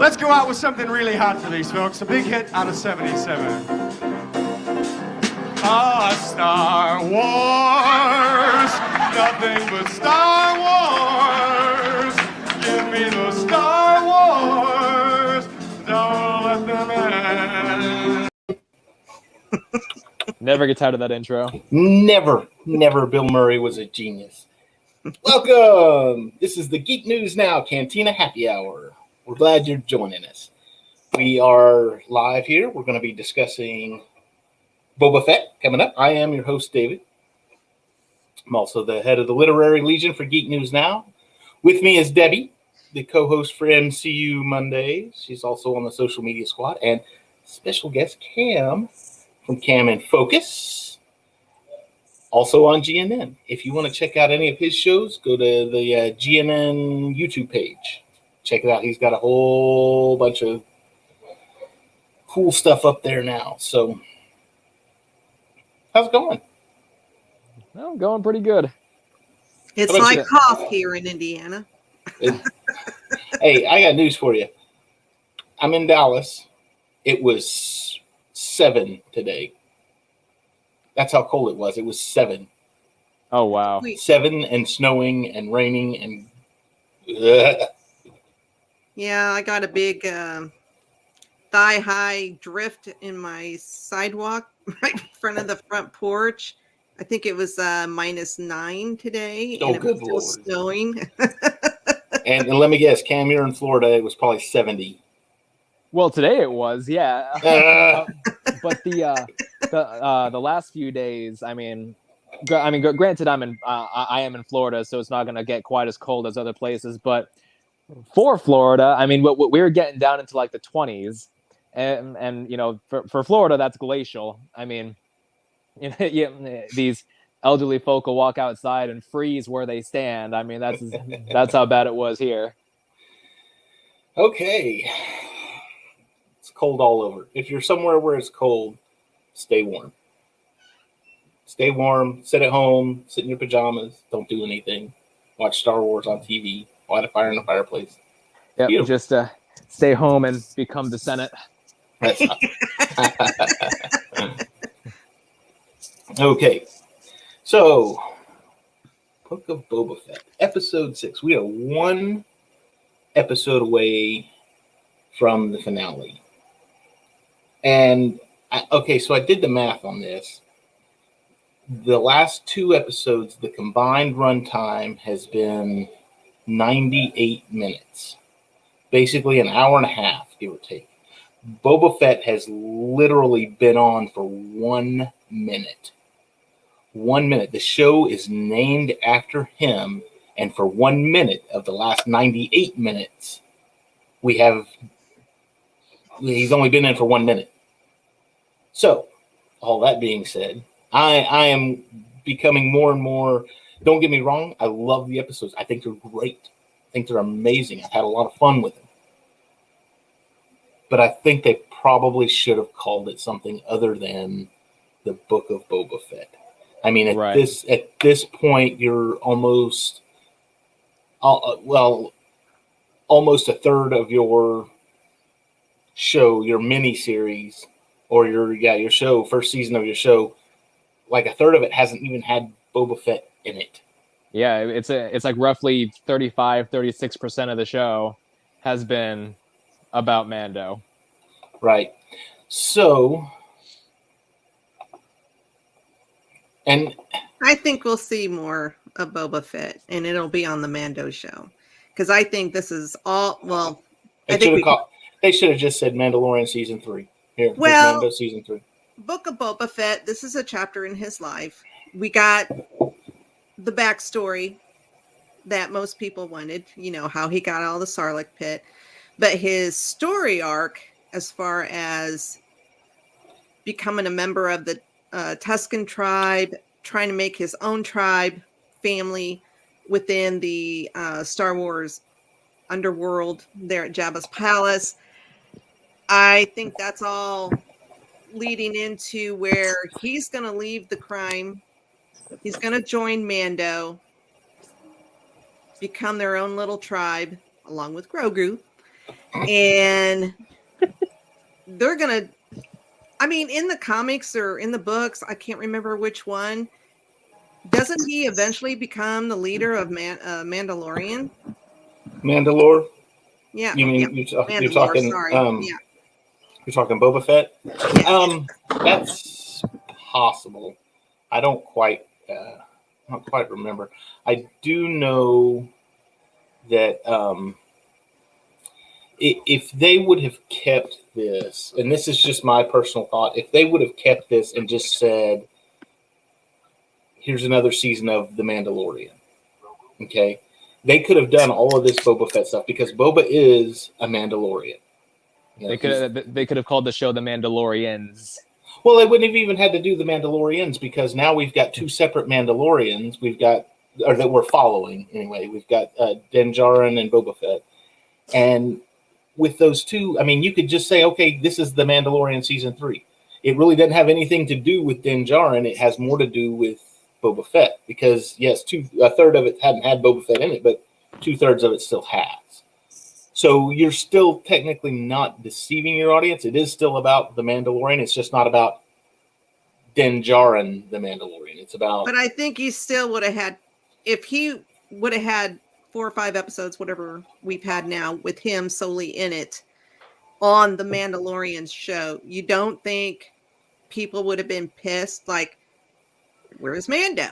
Let's go out with something really hot for these folks. A big hit out of 77. Star Wars. Nothing but Star Wars. Give me the Star Wars. Don't let them end. Never get tired of that intro. Never. Bill Murray was a genius. Welcome. This is the Geek News Now Cantina Happy Hour. We're glad you're joining us. We are live here. We're going to be discussing Boba Fett coming up. I am your host, David. I'm also the head of the Literary Legion for Geek News Now. With me is Debbie, the co-host for MCU Mondays. She's also on the social media squad. And special guest Cam from Cam in Focus, also on GNN. If you want to check out any of his shows, go to the GNN YouTube page. Check it out. He's got a whole bunch of cool stuff up there now. So, how's it going? Well, going pretty good. It's like cough here in Indiana. Hey, I got news for you. I'm in Dallas. It was 7 today. That's how cold it was. It was 7. Oh, wow. 7 and snowing and raining and... Yeah, I got a big thigh-high drift in my sidewalk right in front of the front porch. I think it was -9 today. Oh, and it good was Lord. still snowing. and let me guess, Cam, you're in Florida. It was probably 70. Well, today it was, yeah. But the last few days, granted, I am in Florida, so it's not going to get quite as cold as other places. But for Florida, we were getting down into like the 20s, and you know, for Florida, that's glacial. These elderly folk will walk outside and freeze where they stand. That's how bad it was here. Okay. It's cold all over. If you're somewhere where it's cold, stay warm. Stay warm. Sit at home. Sit in your pajamas. Don't do anything. Watch Star Wars on TV. Light a fire in the fireplace. Yep, Beautiful. just stay home and become the Senate. That's not... Okay. So, Book of Boba Fett, Episode 6. We are 1 episode away from the finale. And, so I did the math on this. The last 2 episodes, the combined runtime has been 98 minutes. Basically an hour and a half, give or take. Boba Fett has literally been on for 1 minute. 1 minute. The show is named after him, and for 1 minute of the last 98 minutes, he's only been in for 1 minute. So, all that being said, I am becoming more and more, don't get me wrong, I love the episodes. I think they're great. I think they're amazing. I've had a lot of fun with them. But I think they probably should have called it something other than the Book of Boba Fett. At this point, you're almost a third of your show, your mini series, or your show, first season of your show, like a third of it hasn't even had Boba Fett in it. Yeah, it's like roughly 35-36% of the show has been about Mando. Right. So, and I think we'll see more of Boba Fett, and it'll be on the Mando show. Because I think this is all, well, they should have just said Mandalorian Season 3. Here's Mando Season 3. Book of Boba Fett, this is a chapter in his life. We got the backstory that most people wanted, you know, how he got out of the Sarlacc pit. But his story arc, as far as becoming a member of the Tusken tribe, trying to make his own tribe, family within the Star Wars underworld there at Jabba's palace. I think that's all leading into where he's going to leave the crime. He's going to join Mando, become their own little tribe, along with Grogu. And they're gonna. I mean, in the comics or in the books, I can't remember which one. Doesn't he eventually become the leader of Mandalorian? Mandalore? Yeah. You mean you're Mandalore, talking? sorry. Yeah. You're talking Boba Fett. Yeah. That's possible. I don't quite remember. I do know that if they would have kept this, and this is just my personal thought, if they would have kept this and just said, "Here's another season of The Mandalorian," okay, they could have done all of this Boba Fett stuff because Boba is a Mandalorian. You know, They could have called the show The Mandalorians. well, they wouldn't have even had to do the Mandalorians because now we've got two separate Mandalorians. Or that we're following anyway. We've got Din Djarin and Boba Fett, and with those two, I mean, you could just say, okay, this is The Mandalorian season 3. It really doesn't have anything to do with Din Djarin. It has more to do with Boba Fett because yes, a third of it hadn't had Boba Fett in it, but 2/3 of it still has. So you're still technically not deceiving your audience. It is still about The Mandalorian. It's just not about Din Djarin, The Mandalorian. It's about. But I think he still would have had, if he would have had 4 or 5 episodes, whatever we've had now, with him solely in it on the Mandalorian show, you don't think people would have been pissed? Like, where's Mando?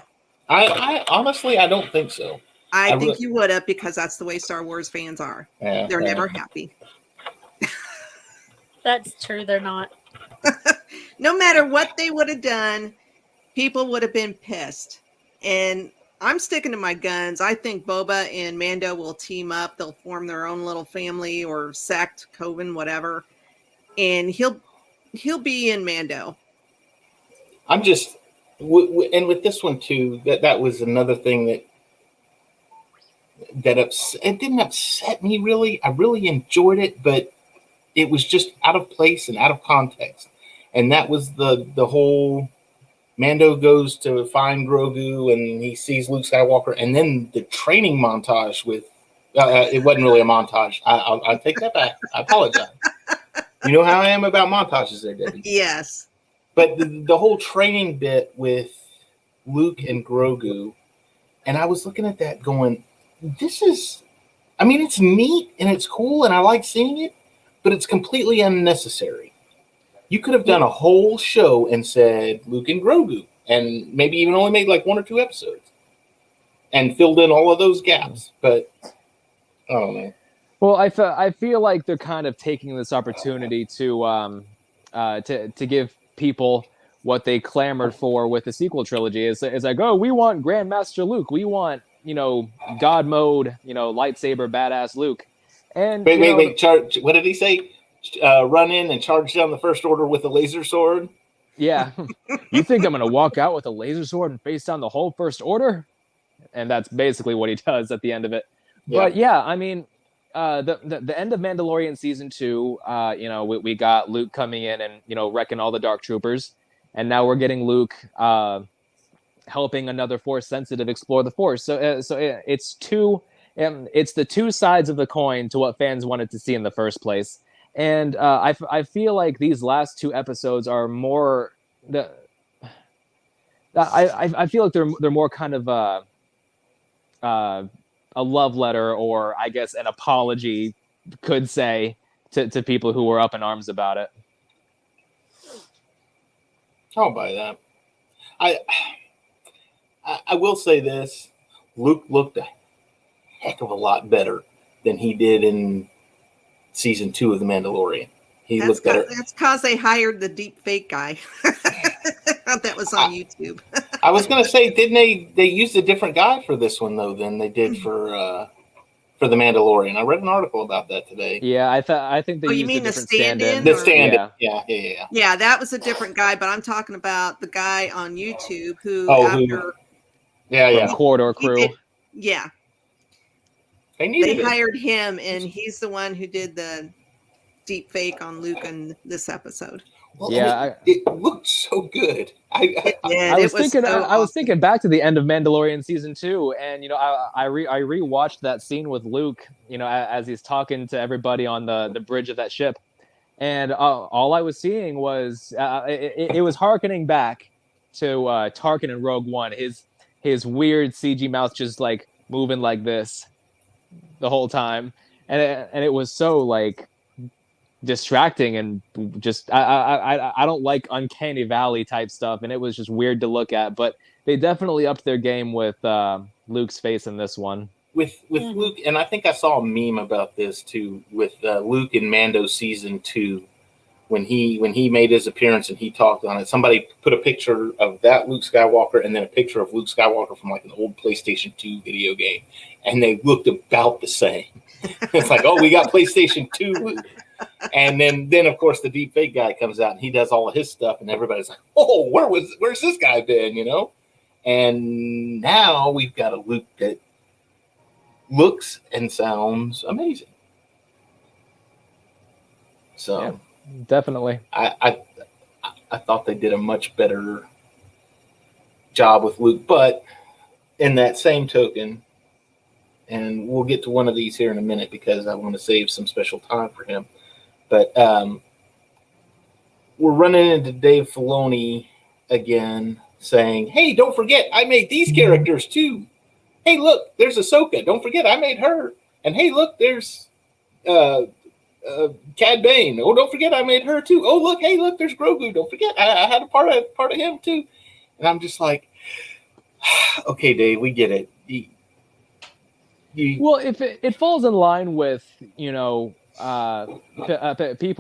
I honestly, I don't think so. I think you would have, because that's the way Star Wars fans are. Yeah, they're never happy. That's true. They're not. No matter what they would have done, people would have been pissed. And I'm sticking to my guns. I think Boba and Mando will team up. They'll form their own little family or sect, coven, whatever. And he'll be in Mando. I'm just, and with this one too, that was another thing that it didn't upset me really. I really enjoyed it, but it was just out of place and out of context. And that was the whole Mando goes to find Grogu and he sees Luke Skywalker, and then the training montage with it wasn't really a montage. I'll take that back. I apologize. You know how I am about montages there, Debbie. Yes. But the whole training bit with Luke and Grogu, and I was looking at that going, this is, I mean, it's neat and it's cool and I like seeing it, but it's completely unnecessary. You could have done a whole show and said Luke and Grogu, and maybe even only made like 1 or 2 episodes and filled in all of those gaps. But I don't know. Well, I feel like they're kind of taking this opportunity to give people what they clamored for with the sequel trilogy. It's like, oh, we want Grandmaster Luke, we want, God mode, lightsaber badass Luke. And wait, charge. What did he say? Run in and charge down the First Order with a laser sword. Yeah, you think I'm gonna walk out with a laser sword and face down the whole First Order? And that's basically what he does at the end of it. Yeah. But yeah, I mean, the end of Mandalorian season 2, we got Luke coming in and wrecking all the Dark Troopers, and now we're getting Luke helping another Force sensitive explore the Force. So it's the two sides of the coin to what fans wanted to see in the first place. And I feel like these last 2 episodes are more. I feel like they're more kind of a love letter, or I guess an apology, could say, to people who were up in arms about it. I'll buy that. I will say this: Luke looked a heck of a lot better than he did in season 2 of The Mandalorian. He looked better. That's because they hired the deep fake guy. That was on YouTube. I was going to say, didn't they used a different guy for this one though than they did for The Mandalorian? I read an article about that today. Yeah, I think they used you mean a different the stand-in? The stand-in. Yeah. Yeah, that was a different guy, but I'm talking about the guy on YouTube who Corridor Crew. They hired him, and he's the one who did the deep fake on Luke in this episode. Well, Yeah, it looked so good. Yeah, I it was was thinking, so I was awesome. thinking back to the end of Mandalorian season 2, and I rewatched that scene with Luke, as he's talking to everybody on the bridge of that ship, and all I was seeing was it was harkening back to Tarkin in Rogue One. His weird CG mouth just like moving like this the whole time, and it was so like distracting and just I don't like uncanny valley type stuff, and it was just weird to look at. But they definitely upped their game with Luke's face in this one. With Luke, and I think I saw a meme about this too, with Luke in Mando season 2, when he made his appearance and he talked on it. Somebody put a picture of that Luke Skywalker and then a picture of Luke Skywalker from like an old PlayStation 2 video game, and they looked about the same. It's like, oh, we got PlayStation 2 Luke. And then of course the deep fake guy comes out and he does all of his stuff, and everybody's like, oh, where's this guy been, And now we've got a Luke that looks and sounds amazing. So Yeah, definitely. I thought they did a much better job with Luke, but in that same token, and we'll get to one of these here in a minute because I want to save some special time for him. But we're running into Dave Filoni again, saying, "Hey, don't forget, I made these characters too. Hey, look, there's Ahsoka. Don't forget, I made her. And hey, look, there's Cad Bane. Oh, don't forget, I made her too. Oh, look, hey, look, there's Grogu. Don't forget, I had a part of him too." And I'm just like, okay, Dave, we get it. Well, if it falls in line with people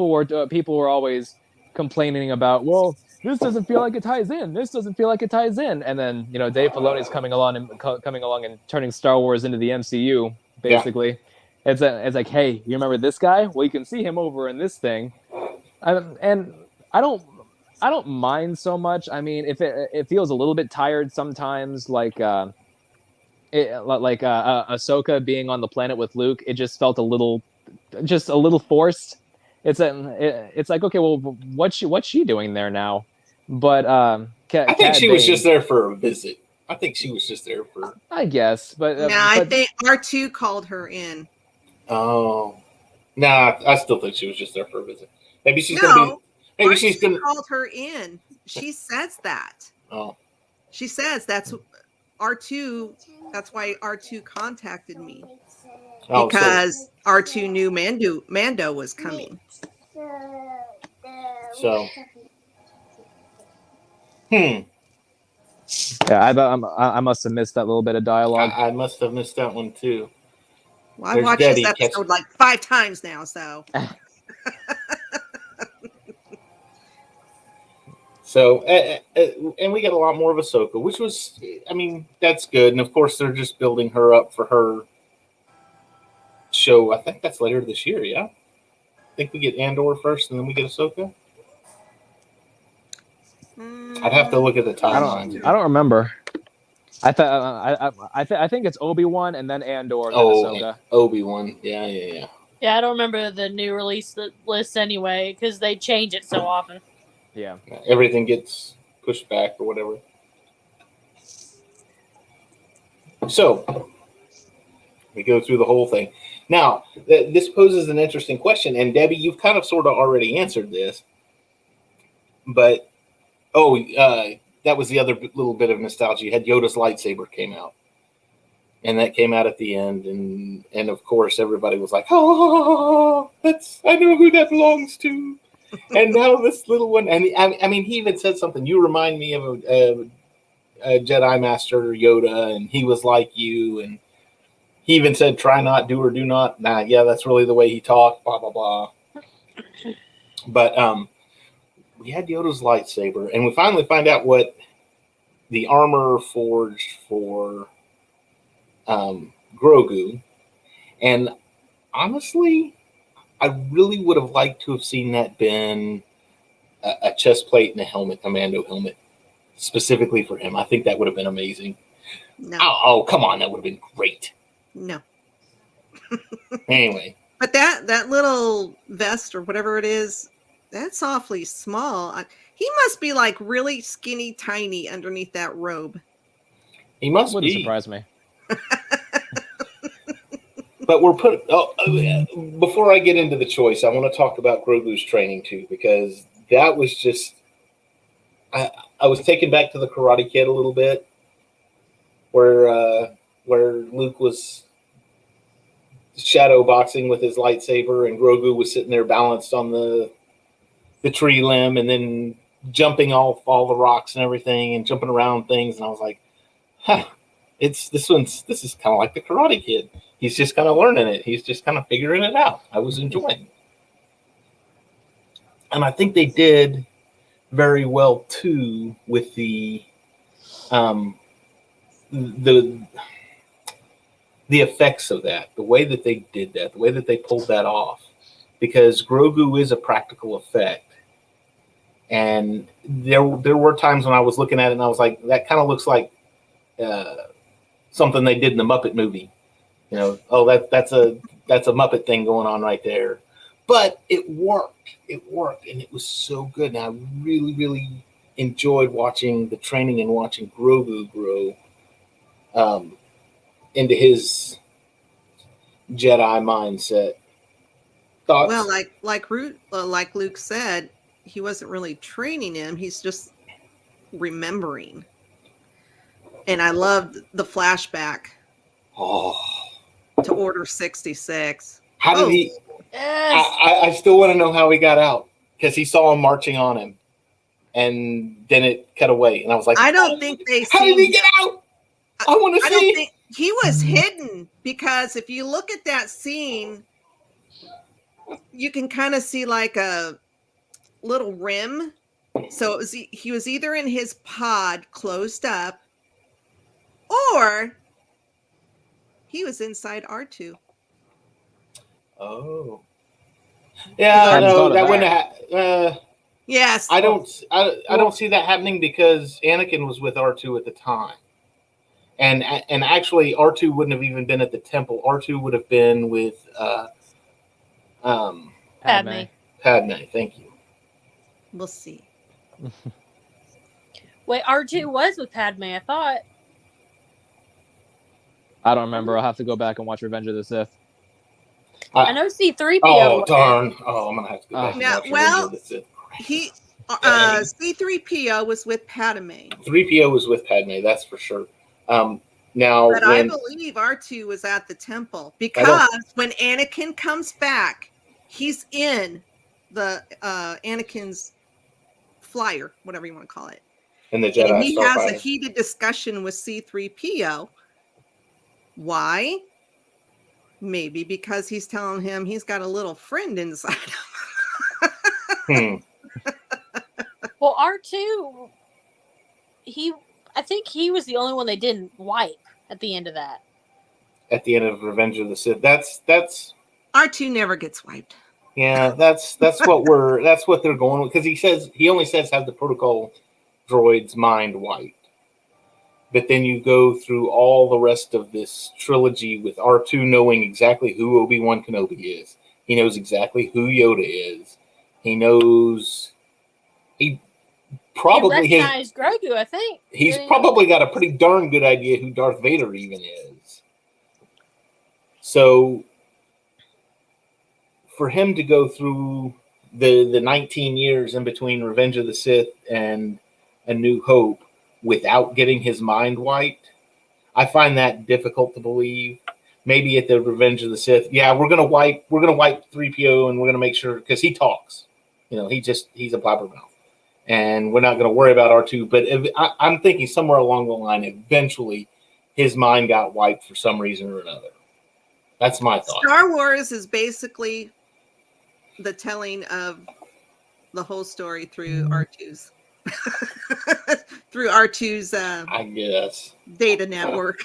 were always complaining about, well, this doesn't feel like it ties in. This doesn't feel like it ties in. And then Dave Filoni's coming along and turning Star Wars into the MCU basically. Yeah. It's like, hey, you remember this guy? Well, you can see him over in this thing, and I don't mind so much. I mean, if it feels a little bit tired sometimes, like Ahsoka being on the planet with Luke, it just felt a little forced. It's like, okay, well, what's she doing there now? But I think she was just there for a visit. I think she was just there for. I guess, but I think R2 called her in. Oh, nah, I still think she was just there for a visit. Maybe she's gonna be. Maybe she's gonna called her in. She says that. Oh, she says that's R2. That's why R2 contacted me, because R2 knew Mando was coming. So, yeah, I must have missed that little bit of dialogue. I must have missed that one too. Well, I watched this episode like 5 times now, so. So, and we get a lot more of Ahsoka, which was, I mean, that's good. And of course, they're just building her up for her show. I think that's later this year, yeah? I think we get Andor first, and then we get Ahsoka. I'd have to look at the timeline. I don't remember. I think it's Obi-Wan and then Andor and then Ahsoka. Obi-Wan, yeah. Yeah, I don't remember the new release list anyway, because they change it so often. Yeah. Everything gets pushed back or whatever. So, we go through the whole thing. Now, this poses an interesting question, and Debbie, you've kind of sort of already answered this. But, that was the other little bit of nostalgia. You had Yoda's lightsaber came out. And that came out at the end, and of course everybody was like, "Oh, I know who that belongs to." And now this little one, and I mean, he even said something. You remind me of a Jedi Master Yoda, and he was like you. And he even said, "Try not, do or do not." Nah, yeah, that's really the way he talked. Blah blah blah. But we had Yoda's lightsaber, and we finally find out what the armor forged for Grogu. And honestly, I really would have liked to have seen that been a chest plate and a helmet, a Mando helmet, specifically for him. I think that would have been amazing. No. Oh, come on. That would have been great. No. Anyway. But that little vest or whatever it is, That's awfully small. He must be like really skinny, tiny underneath that robe. He must Wouldn't be. surprise me. But we're put. Before I get into the choice, I want to talk about Grogu's training too, because that was just. I was taken back to the Karate Kid a little bit, where Luke was shadow boxing with his lightsaber, and Grogu was sitting there balanced on the tree limb, and then jumping off all the rocks and everything, and jumping around things. And I was like, huh, this is kind of like the Karate Kid. He's just kind of learning it. He's just kind of figuring it out. I was enjoying it. And I think they did very well too with the effects of that, the way that they did that, the way that they pulled that off, because Grogu is a practical effect. And there were times when I was looking at it and I was like, that kind of looks like something they did in the Muppet movie. You know, oh, that's a Muppet thing going on right there. But it worked. It worked, and it was so good. And I really, really enjoyed watching the training and watching Grogu grow into his Jedi mindset. Thoughts? Well, like Luke said, he wasn't really training him. He's just remembering. And I loved the flashback to Order 66. How did he? Yes. I still want to know how he got out, because he saw him marching on him, and then it cut away, and I was like, I don't think they. How did he get out? I want to see. I don't think he was hidden, because if you look at that scene, you can kind of see like a little rim. So he was either in his pod closed up, or he was inside R2. Oh, yeah, no, that wouldn't have. Yes, I don't see that happening, because Anakin was with R2 at the time, and actually R2 wouldn't have even been at the temple. R2 would have been with Padme. Padme. Thank you. We'll see. Wait, R2 was with Padme, I thought. I don't remember. I'll have to go back and watch Revenge of the Sith. I know C-3PO. Oh, darn. Oh, I'm going to have to go back and Now, watch well, Revenge of the Sith. he C-3PO was with Padme. 3PO was with Padme, that's for sure. Now, But I believe R2 was at the temple, because when Anakin comes back, he's in the Anakin's flyer, whatever you want to call it. in the Jedi And he has Starfighter. a heated discussion with C-3PO. Why? Maybe because he's telling him he's got a little friend inside him. Well, R2, I think he was the only one they didn't wipe at the end of that. At the end of Revenge of the Sith. That's R2 never gets wiped. yeah, that's what they're going with, because he only says have the protocol droid's mind wiped. But then you go through all the rest of this trilogy with R2 knowing exactly who Obi-Wan Kenobi is. He knows exactly who Yoda is. He knows. He recognized Grogu, I think. He's probably got a pretty darn good idea who Darth Vader even is. So for him to go through the 19 years in between Revenge of the Sith and A New Hope without getting his mind wiped, I find that difficult to believe. Maybe at the Revenge of the Sith, yeah, we're gonna wipe 3PO, and we're gonna make sure, because he talks, he's a blabbermouth, and we're not gonna worry about R2. But I'm thinking somewhere along the line, eventually, his mind got wiped for some reason or another. That's my thought. Star Wars is basically the telling of the whole story through R2's through R2's I guess data network.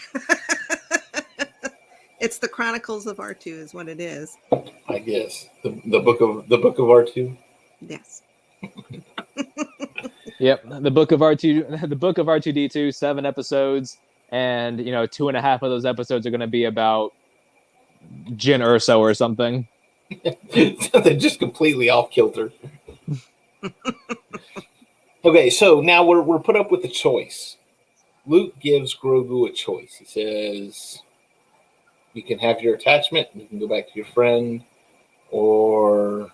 It's the Chronicles of R2 is what it is. I guess the book of R2. Yes. Yep, the book of R2D2, 7 episodes, and 2.5 of those episodes are going to be about Jyn Erso or something. They're just completely off kilter. Okay, so now we're put up with a choice. Luke gives Grogu a choice. He says, you can have your attachment, you can go back to your friend, or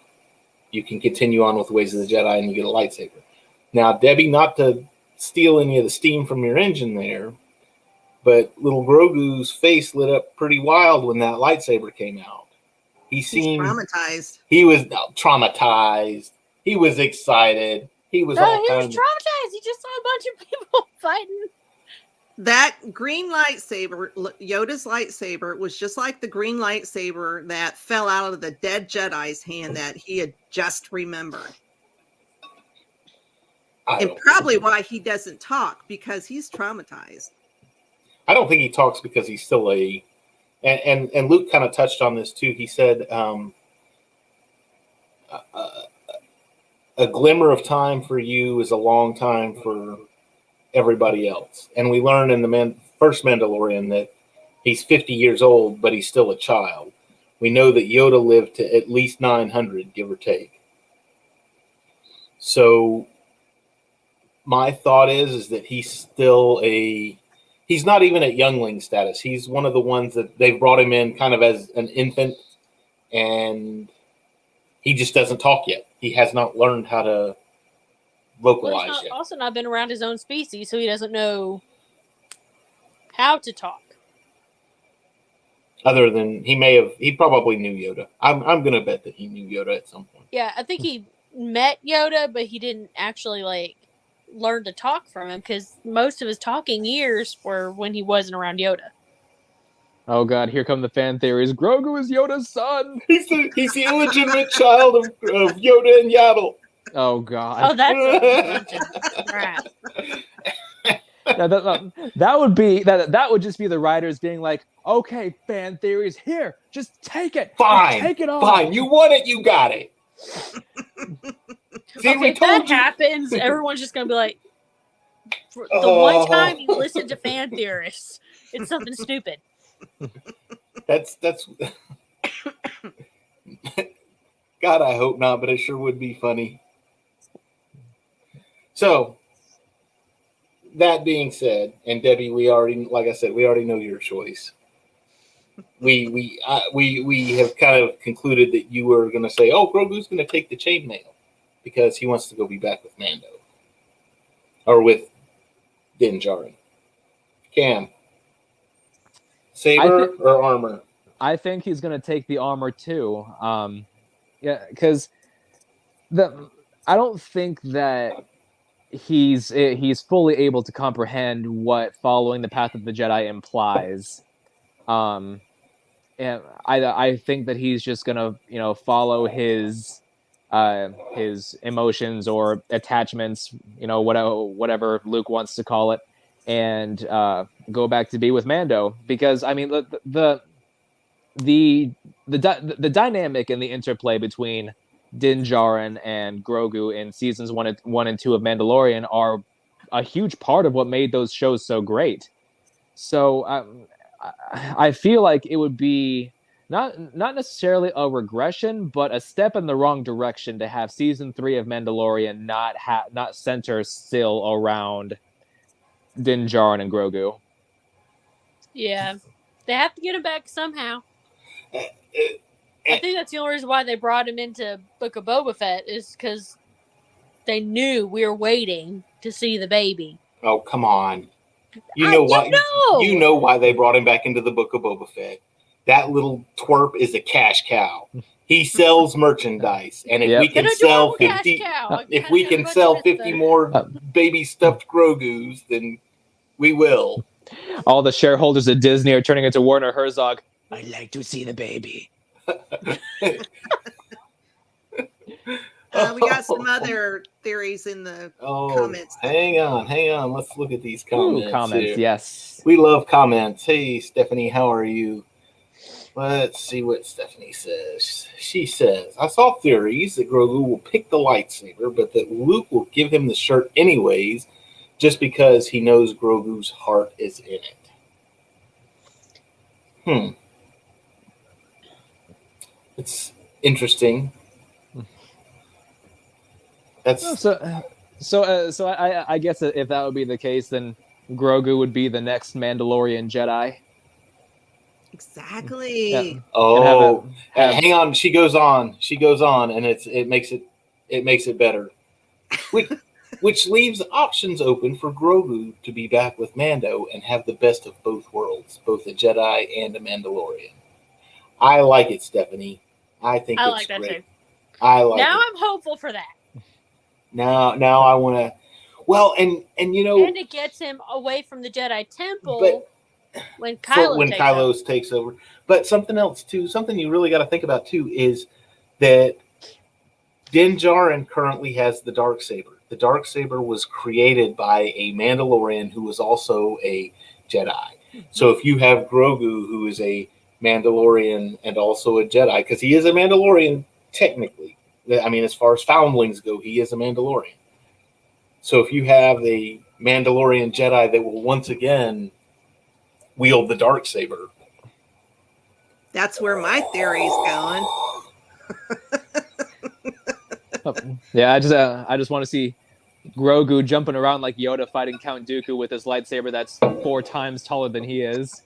you can continue on with the ways of the Jedi and you get a lightsaber. Now, Debbie, not to steal any of the steam from your engine there, but little Grogu's face lit up pretty wild when that lightsaber came out. He's traumatized. He was traumatized. He was excited. He was No, all he was kinds traumatized. He just saw a bunch of people fighting. That green lightsaber, Yoda's lightsaber, was just like the green lightsaber that fell out of the dead Jedi's hand that he had just remembered. And probably why he doesn't talk, because he's traumatized. I don't think he talks because he's still and Luke kind of touched on this too. He said, a glimmer of time for you is a long time for everybody else. And we learn in the first Mandalorian that he's 50 years old, but he's still a child. We know that Yoda lived to at least 900, give or take. So my thought is that he's still he's not even at youngling status. He's one of the ones that they've brought him in kind of as an infant, and he just doesn't talk yet. He has not learned how to vocalize Well, he's yet. also not been around his own species, so he doesn't know how to talk. Other than he probably knew Yoda. I'm going to bet that he knew Yoda at some point. Yeah, I think he met Yoda, but he didn't actually learn to talk from him, because most of his talking years were when he wasn't around Yoda. Oh god, here come the fan theories. Grogu is Yoda's son. He's the illegitimate child of Yoda and Yaddle. Oh god. Oh, that's a bunch of crap. Yeah, that would just be the writers being like, okay, fan theories, here, just take it. Fine. Just take it all. Fine. You want it, you got it. See, Okay, if that happens, everyone's just gonna be like, the one time you listen to fan theorists, it's something stupid. That's God, I hope not, but it sure would be funny. So that being said, and Debbie, like I said, we already know your choice. We have kind of concluded that you were going to say, "Oh, Grogu's going to take the chainmail because he wants to go be back with Mando or with Din Djarin." Cam, saber or armor? I think he's going to take the armor too. Yeah, because I don't think that he's fully able to comprehend what following the path of the Jedi implies. And I think that he's just gonna follow his emotions or attachments, whatever Luke wants to call it, and go back to be with Mando, because I mean the dynamic and the interplay between Din Djarin and Grogu in seasons 1 and 2 of Mandalorian are a huge part of what made those shows so great. So I feel like it would be not necessarily a regression, but a step in the wrong direction to have season 3 of Mandalorian not center still around Din Djarin and Grogu. Yeah, they have to get him back somehow. I think that's the only reason why they brought him into Book of Boba Fett, is because they knew we were waiting to see the baby. Oh, come on. You know why they brought him back into the Book of Boba Fett. That little twerp is a cash cow. He sells merchandise, and if we can sell 50 more baby stuffed Grogus, then we will. All the shareholders at Disney are turning into Werner Herzog. I'd like to see the baby. We got some other theories in the comments. Hang on. Let's look at these comments. Comments, here. Yes. We love comments. Hey, Stephanie, how are you? Let's see what Stephanie says. She says, I saw theories that Grogu will pick the lightsaber, but that Luke will give him the shirt anyways, just because he knows Grogu's heart is in it. It's interesting. That's So I guess if that would be the case, then Grogu would be the next Mandalorian Jedi. Exactly. Yeah. And oh, have hang on. She goes on, and it makes it better. Which leaves options open for Grogu to be back with Mando and have the best of both worlds, both a Jedi and a Mandalorian. I like it, Stephanie. I think I it's like that great. too. I like Now it. I'm hopeful for that. Now I want to. Well, and you know, And it gets him away from the Jedi Temple but when Kylo takes over. But something else too, something you really got to think about too, is that Din Djarin currently has the Darksaber. The Darksaber was created by a Mandalorian who was also a Jedi. Mm-hmm. So if you have Grogu, who is a Mandalorian and also a Jedi, because he is a Mandalorian technically. I mean, as far as foundlings go, he is a Mandalorian. So if you have a Mandalorian Jedi that will once again wield the Darksaber. That's where my theory's going. Yeah, I just want to see Grogu jumping around like Yoda fighting Count Dooku with his lightsaber that's 4 times taller than he is.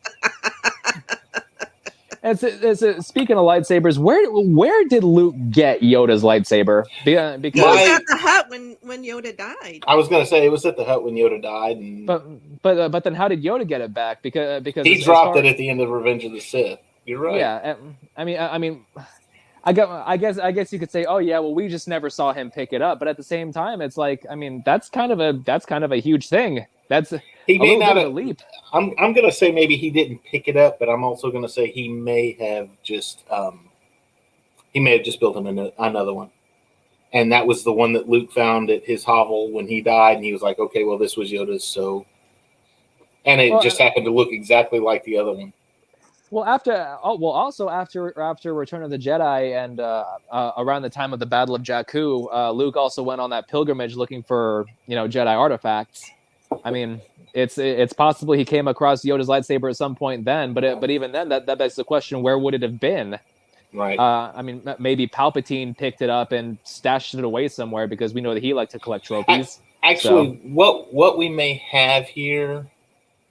Speaking of lightsabers, where did Luke get Yoda's lightsaber? Because he was at the hut when Yoda died. I was going to say it was at the hut when Yoda died, and but then how did Yoda get it back? Because he dropped it at the end of Revenge of the Sith. You're right. Yeah, I mean. I guess you could say, oh yeah, well we just never saw him pick it up, but at the same time, it's like, I mean, that's kind of a huge thing. That's he may not have a leap. I'm gonna say maybe he didn't pick it up, but I'm also gonna say he may have just built him another one, and that was the one that Luke found at his hovel when he died, and he was like, okay, well this was Yoda's, so, and it just happened to look exactly like the other one. Well, also after Return of the Jedi and around the time of the Battle of Jakku, Luke also went on that pilgrimage looking for Jedi artifacts. I mean, it's possible he came across Yoda's lightsaber at some point then, but even then, that begs the question: where would it have been? Right. I mean, maybe Palpatine picked it up and stashed it away somewhere because we know that he liked to collect trophies. What we may have here.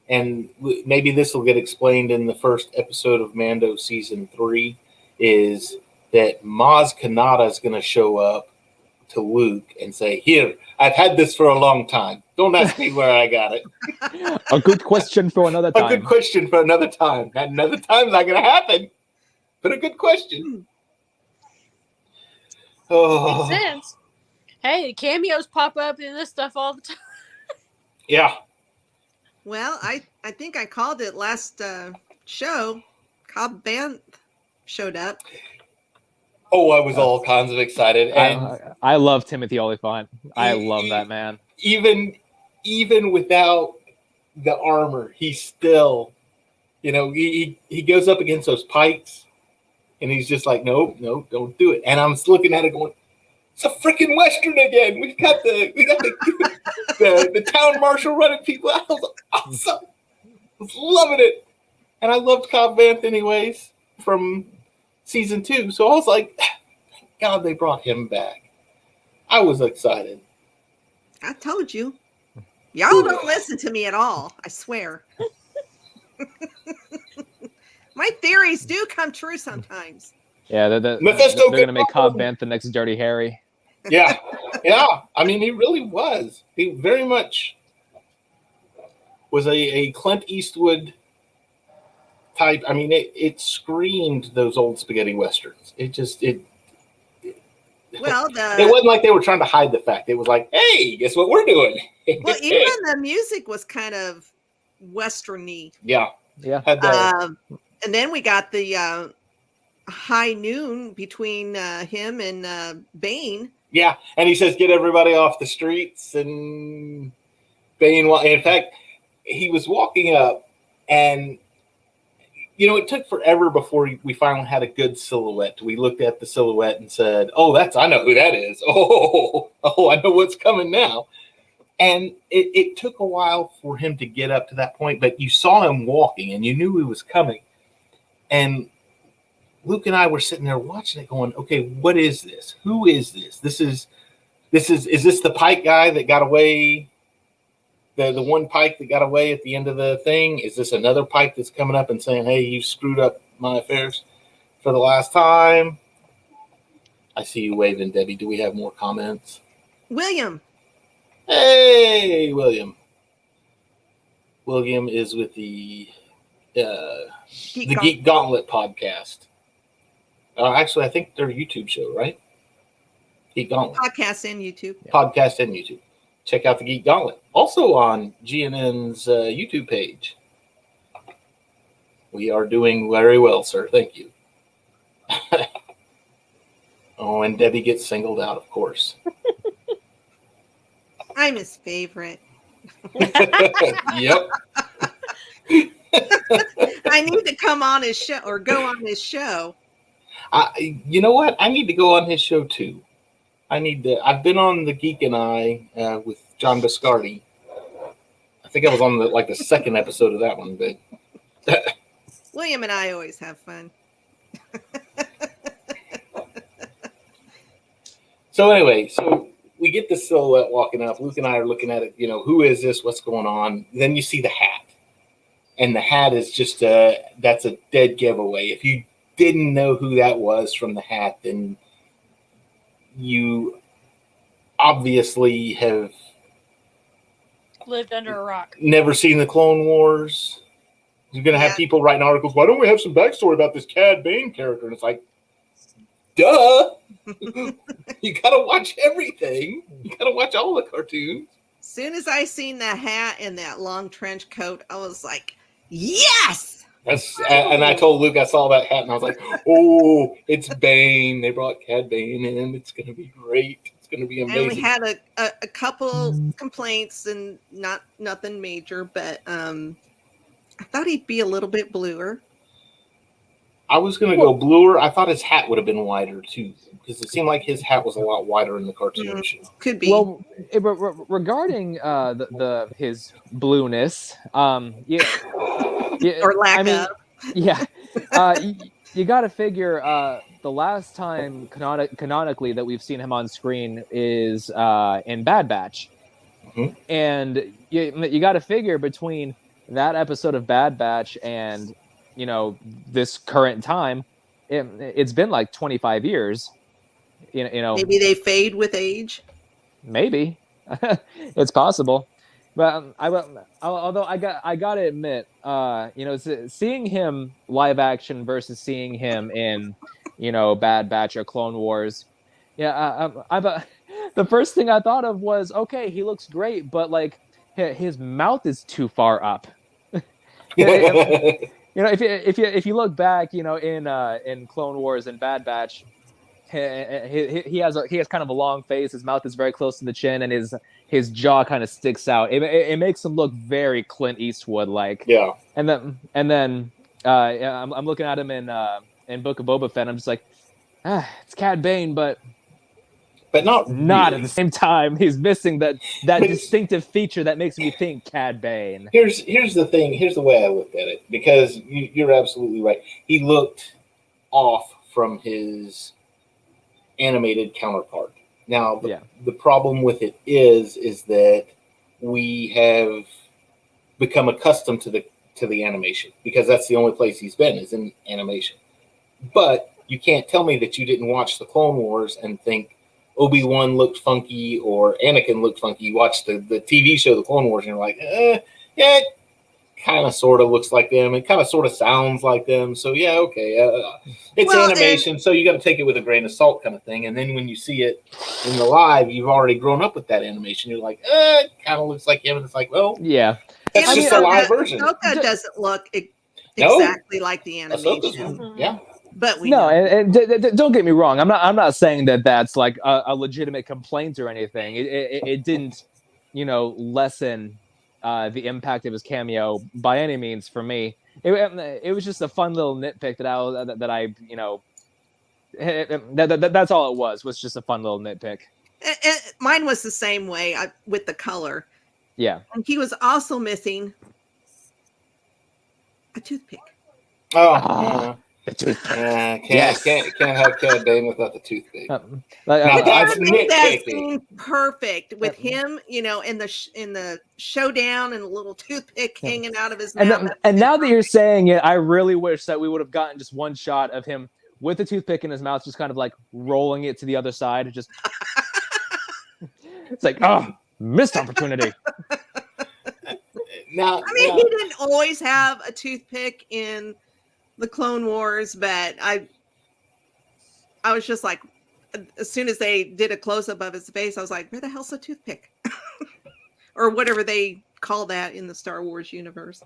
And maybe this will get explained in the first episode of Mando Season 3, is that Maz Kanata is going to show up to Luke and say, here, I've had this for a long time. Don't ask me where I got it. A good question for another time. A good question for another time. Another time's not going to happen. But a good question. Oh. Makes sense. Hey, cameos pop up in this stuff all the time. Yeah. Well, I think I called it last show. Cobb Vanth showed up. Oh, I was all kinds of excited. And I love Timothy Olyphant. I love that man. Even without the armor, he's still, he goes up against those pikes, and he's just like, nope, don't do it. And I'm just looking at it going, it's a freaking Western again. We got the town marshal running people out. I was awesome. I was loving it. And I loved Cobb Vanth anyways from Season 2. So I was like, thank God they brought him back. I was excited. I told you. Y'all don't listen to me at all. I swear. My theories do come true sometimes. Yeah, they're going to make Cobb Vanth the next Dirty Harry. Yeah. I mean, he really was. He very much was a Clint Eastwood type. I mean, it screamed those old spaghetti westerns. It wasn't like they were trying to hide the fact. It was like, hey, guess what we're doing? Well, even the music was kind of westerny. Yeah. And then we got the high noon between him and Bane. Yeah, and he says, get everybody off the streets. And Bane, in fact, he was walking up, and, it took forever before we finally had a good silhouette. We looked at the silhouette and said, I know who that is. Oh, I know what's coming now. And it took a while for him to get up to that point, but you saw him walking, and you knew he was coming. And Luke and I were sitting there watching it going, okay, what is this? Who is this? This is Is this the Pike guy that got away? The one Pike that got away at the end of the thing? Is this another Pike that's coming up and saying, "Hey, you screwed up my affairs for the last time"? I see you waving, Debbie. Do we have more comments? William. Hey, William. William is with the Geek Gauntlet podcast. Actually, I think they're a YouTube show, right? Geek Gauntlet. Podcast and YouTube. Podcast and YouTube. Check out the Geek Gauntlet. Also on GNN's YouTube page. We are doing very well, sir. Thank you. Oh, and Debbie gets singled out, of course. I'm his favorite. Yep. I need to come on his show or go on his show. You know what? I need to go on his show too. I've been on the Geek and I with John Biscardi. I think I was on the second episode of that one, but William and I always have fun. So anyway, we get the silhouette walking up. Luke and I are looking at it. Who is this? What's going on? Then you see the hat, and the hat is just that's a dead giveaway. If you didn't know who that was from the hat, then you obviously have lived under a rock. Never seen the Clone Wars. You're going to have people writing articles. Why don't we have some backstory about this Cad Bane character? And it's like, duh. You got to watch everything. You got to watch all the cartoons. As soon as I seen that hat and that long trench coat, I was like, yes. And I told Luke I saw that hat and I was like, oh, it's Bane. They brought Cad Bane in. It's going to be great. It's going to be amazing. And we had a couple complaints and nothing major, but I thought he'd be a little bit bluer. I was going to go bluer. I thought his hat would have been wider too, because it seemed like his hat was a lot wider in the cartoon show. Could be. Well, regarding his blueness, or lack of. Yeah, you got to figure the last time canonically that we've seen him on screen is in Bad Batch, and you got to figure between that episode of Bad Batch and this current time, it's been like 25 years. Maybe they fade with age. Maybe it's possible, but although I got to admit, seeing him live action versus seeing him in Bad Batch or Clone Wars, the first thing I thought of was, okay, he looks great, but like his mouth is too far up. If you look back, in Clone Wars and Bad Batch, he has kind of a long face. His mouth is very close to the chin, and his jaw kind of sticks out. It makes him look very Clint Eastwood like. Yeah. And then I'm looking at him in Book of Boba Fett. I'm just like, it's Cad Bane, but not really. At the same time. He's missing that distinctive feature that makes me think Cad Bane. Here's the thing. Here's the way I looked at it, because you're absolutely right. He looked off from his animated counterpart. Now, the problem with it is that we have become accustomed to the animation, because that's the only place he's been is in animation. But you can't tell me that you didn't watch the Clone Wars and think Obi-Wan looked funky or Anakin looked funky. You watch the TV show, the Clone Wars, and you're like, yeah, it kind of sort of looks like them. It kind of sort of sounds like them. So, yeah, okay. It's animation, so you got to take it with a grain of salt kind of thing. And then when you see it in the live, you've already grown up with that animation. You're like, it kind of looks like him. And it's like, well, yeah, that's just a live version. Ahsoka doesn't look exactly like the animation. Mm-hmm. Yeah. But we and don't get me wrong. I'm not saying that that's like a legitimate complaint or anything. It didn't, lessen the impact of his cameo by any means for me. It was just a fun little nitpick that's all it was just a fun little nitpick. Mine was the same way with the color. Yeah. And he was also missing a toothpick. Oh, The toothpick. Yeah, Yes. can't have Cad Bane without the toothpick. Like, Now that's Made that nitpicky. scene perfect with him, in the showdown and a little toothpick hanging out of his mouth. And now that you're saying it, I really wish that we would have gotten just one shot of him with the toothpick in his mouth, just kind of like rolling it to the other side. Just it's like, oh, missed opportunity. Now, he didn't always have a toothpick in the Clone Wars, but I was just like, as soon as they did a close up of his face, I was like, where the hell's the toothpick? Or whatever they call that in the Star Wars universe.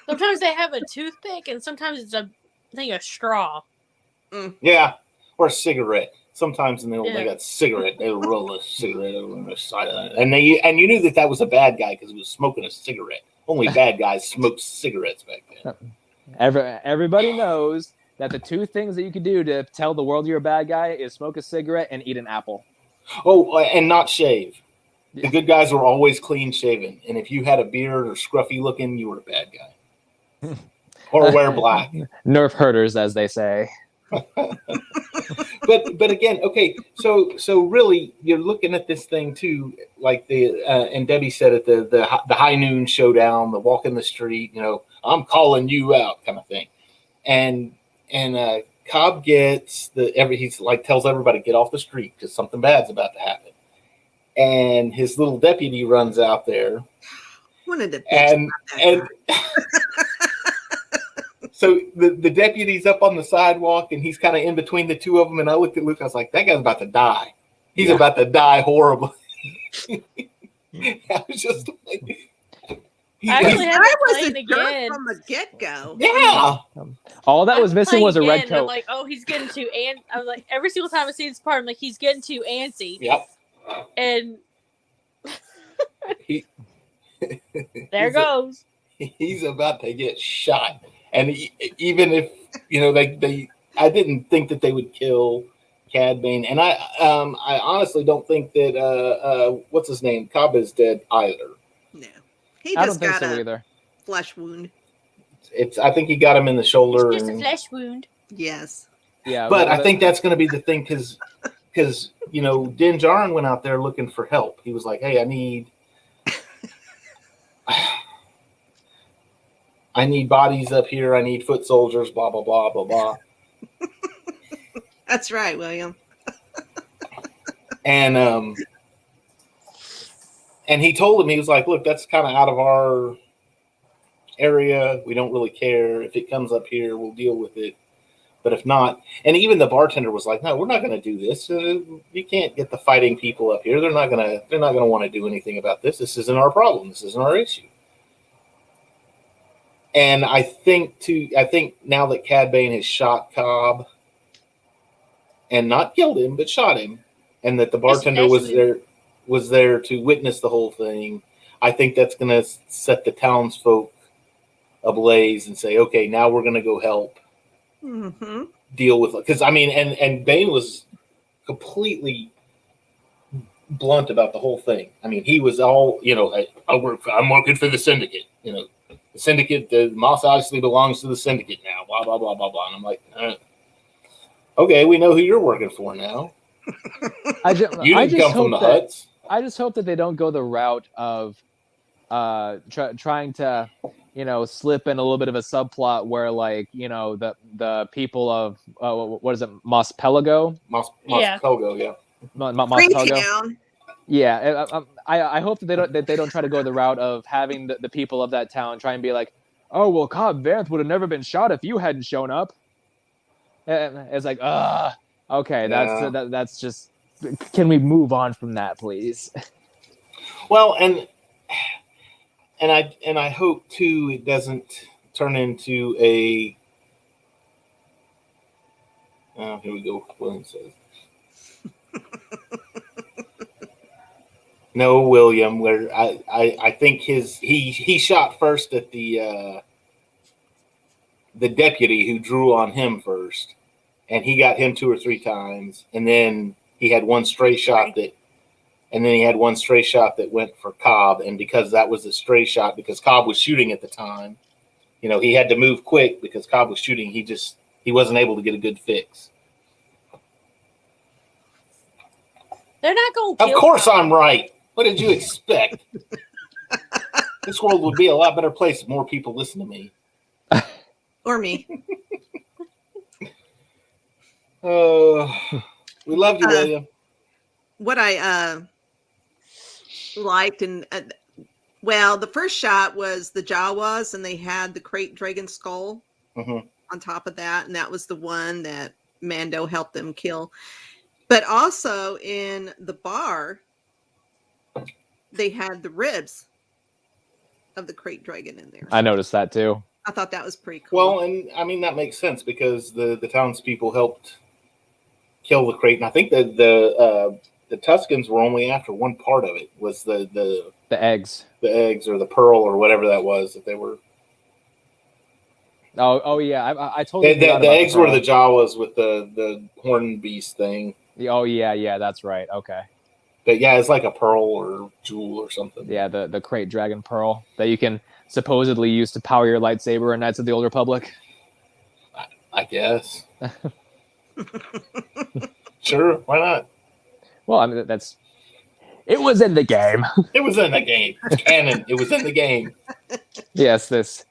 Sometimes they have a toothpick, and sometimes it's a straw. yeah, or a cigarette. Sometimes they got cigarette. They roll a cigarette over the side of that, and you knew that was a bad guy because he was smoking a cigarette. Only bad guys smoked cigarettes back then. Everybody knows that the two things that you can do to tell the world you're a bad guy is smoke a cigarette and eat an apple. Oh, and not shave. The good guys were always clean shaven, and if you had a beard or scruffy looking, you were a bad guy. Or wear black. Nerf herders, as they say. but again, okay, so really, you're looking at this thing too, like and Debbie said it, the high noon showdown, the walk in the street, I'm calling you out kind of thing, and Cobb gets he's like tells everybody get off the street because something bad's about to happen, and his little deputy runs out there, and so the deputy's up on the sidewalk, and he's kind of in between the two of them. And I looked at Luke. I was like, that guy's about to die. He's about to die horribly. I was just like, I actually had to play was it again from the get-go. Yeah. All that was missing was a red and I'm coat. like, oh, he's getting too I was like, every single time I see this part, I'm like, he's getting too antsy. Yep. And He- there goes. He's about to get shot. And even if I didn't think that they would kill Cad Bane, and I honestly don't think that what's his name, Cobb, is dead either. No, he I don't just think got so a either. flesh wound. I think he got him in the shoulder. It's just a flesh wound. Yes, Yeah, but I think that's going to be the thing because Din Djarin went out there looking for help. He was like, "Hey, I need bodies up here. I need foot soldiers. Blah blah blah blah blah." that's right, William. And he told him, he was like, "Look, that's kind of out of our area. We don't really care. If it comes up here, we'll deal with it. But if not," and even the bartender was like, "No, we're not going to do this. You can't get the fighting people up here. They're not going to want to do anything about this. This isn't our problem. This isn't our issue." And I think now that Cad Bane has shot Cobb and not killed him, but shot him, and that the bartender was there to witness the whole thing, I think that's going to set the townsfolk ablaze and say, okay, now we're going to go help deal with it. Because and Bane was completely blunt about the whole thing. I mean, he was all, I'm working for the Syndicate, the Syndicate, the Moss obviously belongs to the Syndicate now, blah, blah, blah, blah, blah. And I'm like, okay, we know who you're working for now. You didn't come from the Hutts. I just hope that they don't go the route of trying to, slip in a little bit of a subplot where, the people of, what is it, Mos Pelgo? Mos Pelgo, yeah. Mos Pelgo. Yeah, I hope that they don't try to go the route of having the people of that town try and be like, oh well, Cobb Vanth would have never been shot if you hadn't shown up. It's like, okay, yeah. that's just. Can we move on from that, please? Well, and I hope too it doesn't turn into a. Oh, here we go. William says. No, William. Where I think he shot first at the deputy who drew on him first, and he got him 2 or 3 times, and then he had one stray shot that went for Cobb, and because that was a stray shot, because Cobb was shooting at the time, he had to move quick because Cobb was shooting. He just he wasn't able to get a good fix. They're not going to Of kill course him. I'm right. What did you expect? This world would be a lot better place if more people listen to me. Or me. We love you, William. What I liked and well, the first shot was the Jawas, and they had the Krayt Dragon skull Mhm. on top of that, and that was the one that Mando helped them kill. But also in the bar, they had the ribs of the Krayt Dragon in there. I noticed that too. I thought that was pretty cool. Well, and I mean that makes sense because the townspeople helped kill the Krayt, and I think that the Tuscans were only after one part of it, was the eggs. The eggs or the pearl or whatever that was that they were. Oh yeah, I totally The forgot about eggs the were pearl. the Jawas with the horn beast thing. Oh yeah, that's right. Okay. But yeah, it's like a pearl or jewel or something. Yeah, the Krayt Dragon pearl that you can supposedly use to power your lightsaber in Knights of the Old Republic. I guess. Sure, why not? Well, I mean it was in the game. It was in the game. It's canon. It was in the game. Yes, this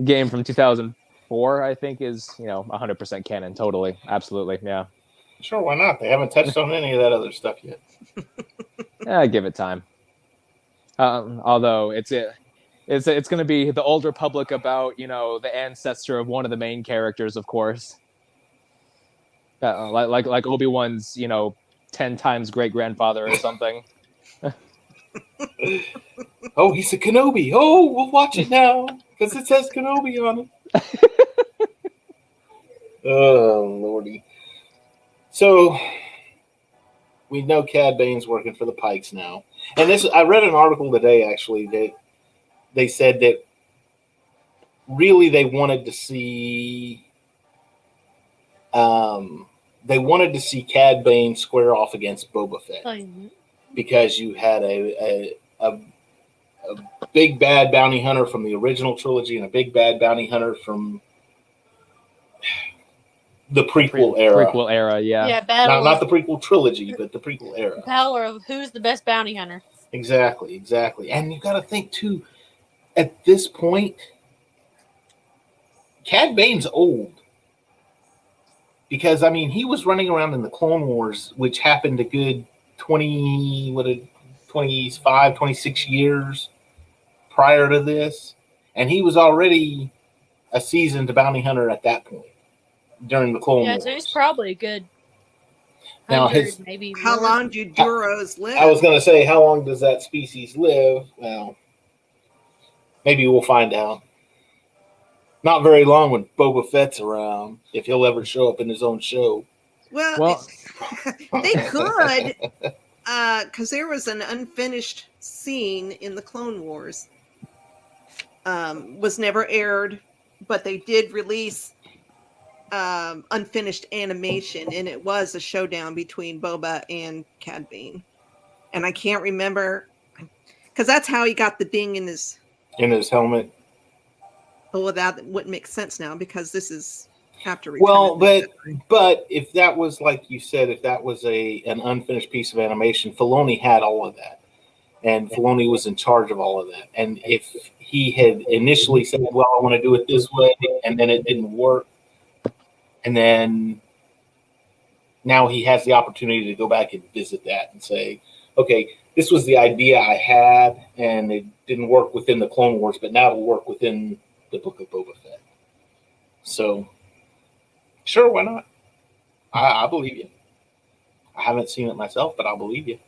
game from 2004, I think, is 100% canon. Totally, absolutely, yeah. Sure, why not? They haven't touched on any of that other stuff yet. Give it time. Although it's going to be the Old Republic about the ancestor of one of the main characters, of course. Like Obi-Wan's 10 times great grandfather or something. Oh, he's a Kenobi. Oh, we'll watch it now because it says Kenobi on it. Oh, Lordy. So we know Cad Bane's working for the Pikes now. And I read an article today, actually, that they said that really they wanted to see Cad Bane square off against Boba Fett. Because you had a big bad bounty hunter from the original trilogy and a big bad bounty hunter from the prequel era. Prequel era, yeah. Yeah, not the prequel trilogy, but the prequel era. Battle of who's the best bounty hunter. Exactly. And you got to think too. At this point, Cad Bane's old. Because I mean, he was running around in the Clone Wars, which happened a good 25, 26 years prior to this, and he was already a seasoned bounty hunter at that point during the Clone Wars. Yeah, so he's probably a good now 100, maybe. How more. long do Duros live? I was going to say, how long does that species live? Well, maybe we'll find out. Not very long when Boba Fett's around, if he'll ever show up in his own show. Well, they could, because there was an unfinished scene in the Clone Wars. Was never aired, but they did release unfinished animation, and it was a showdown between Boba and Cad Bane. And I can't remember, because that's how he got the ding in his helmet. Well, that wouldn't make sense now because this is after. Well, but if that was like you said, if that was an unfinished piece of animation, Filoni had all of that, and Filoni was in charge of all of that. And if he had initially said, "Well, I want to do it this way," and then it didn't work, and then now he has the opportunity to go back and visit that and say, "Okay, this was the idea I had, and it didn't work within the Clone Wars, but now it'll work within the Book of Boba Fett." So, sure, why not? I believe you. I haven't seen it myself, but I'll believe you.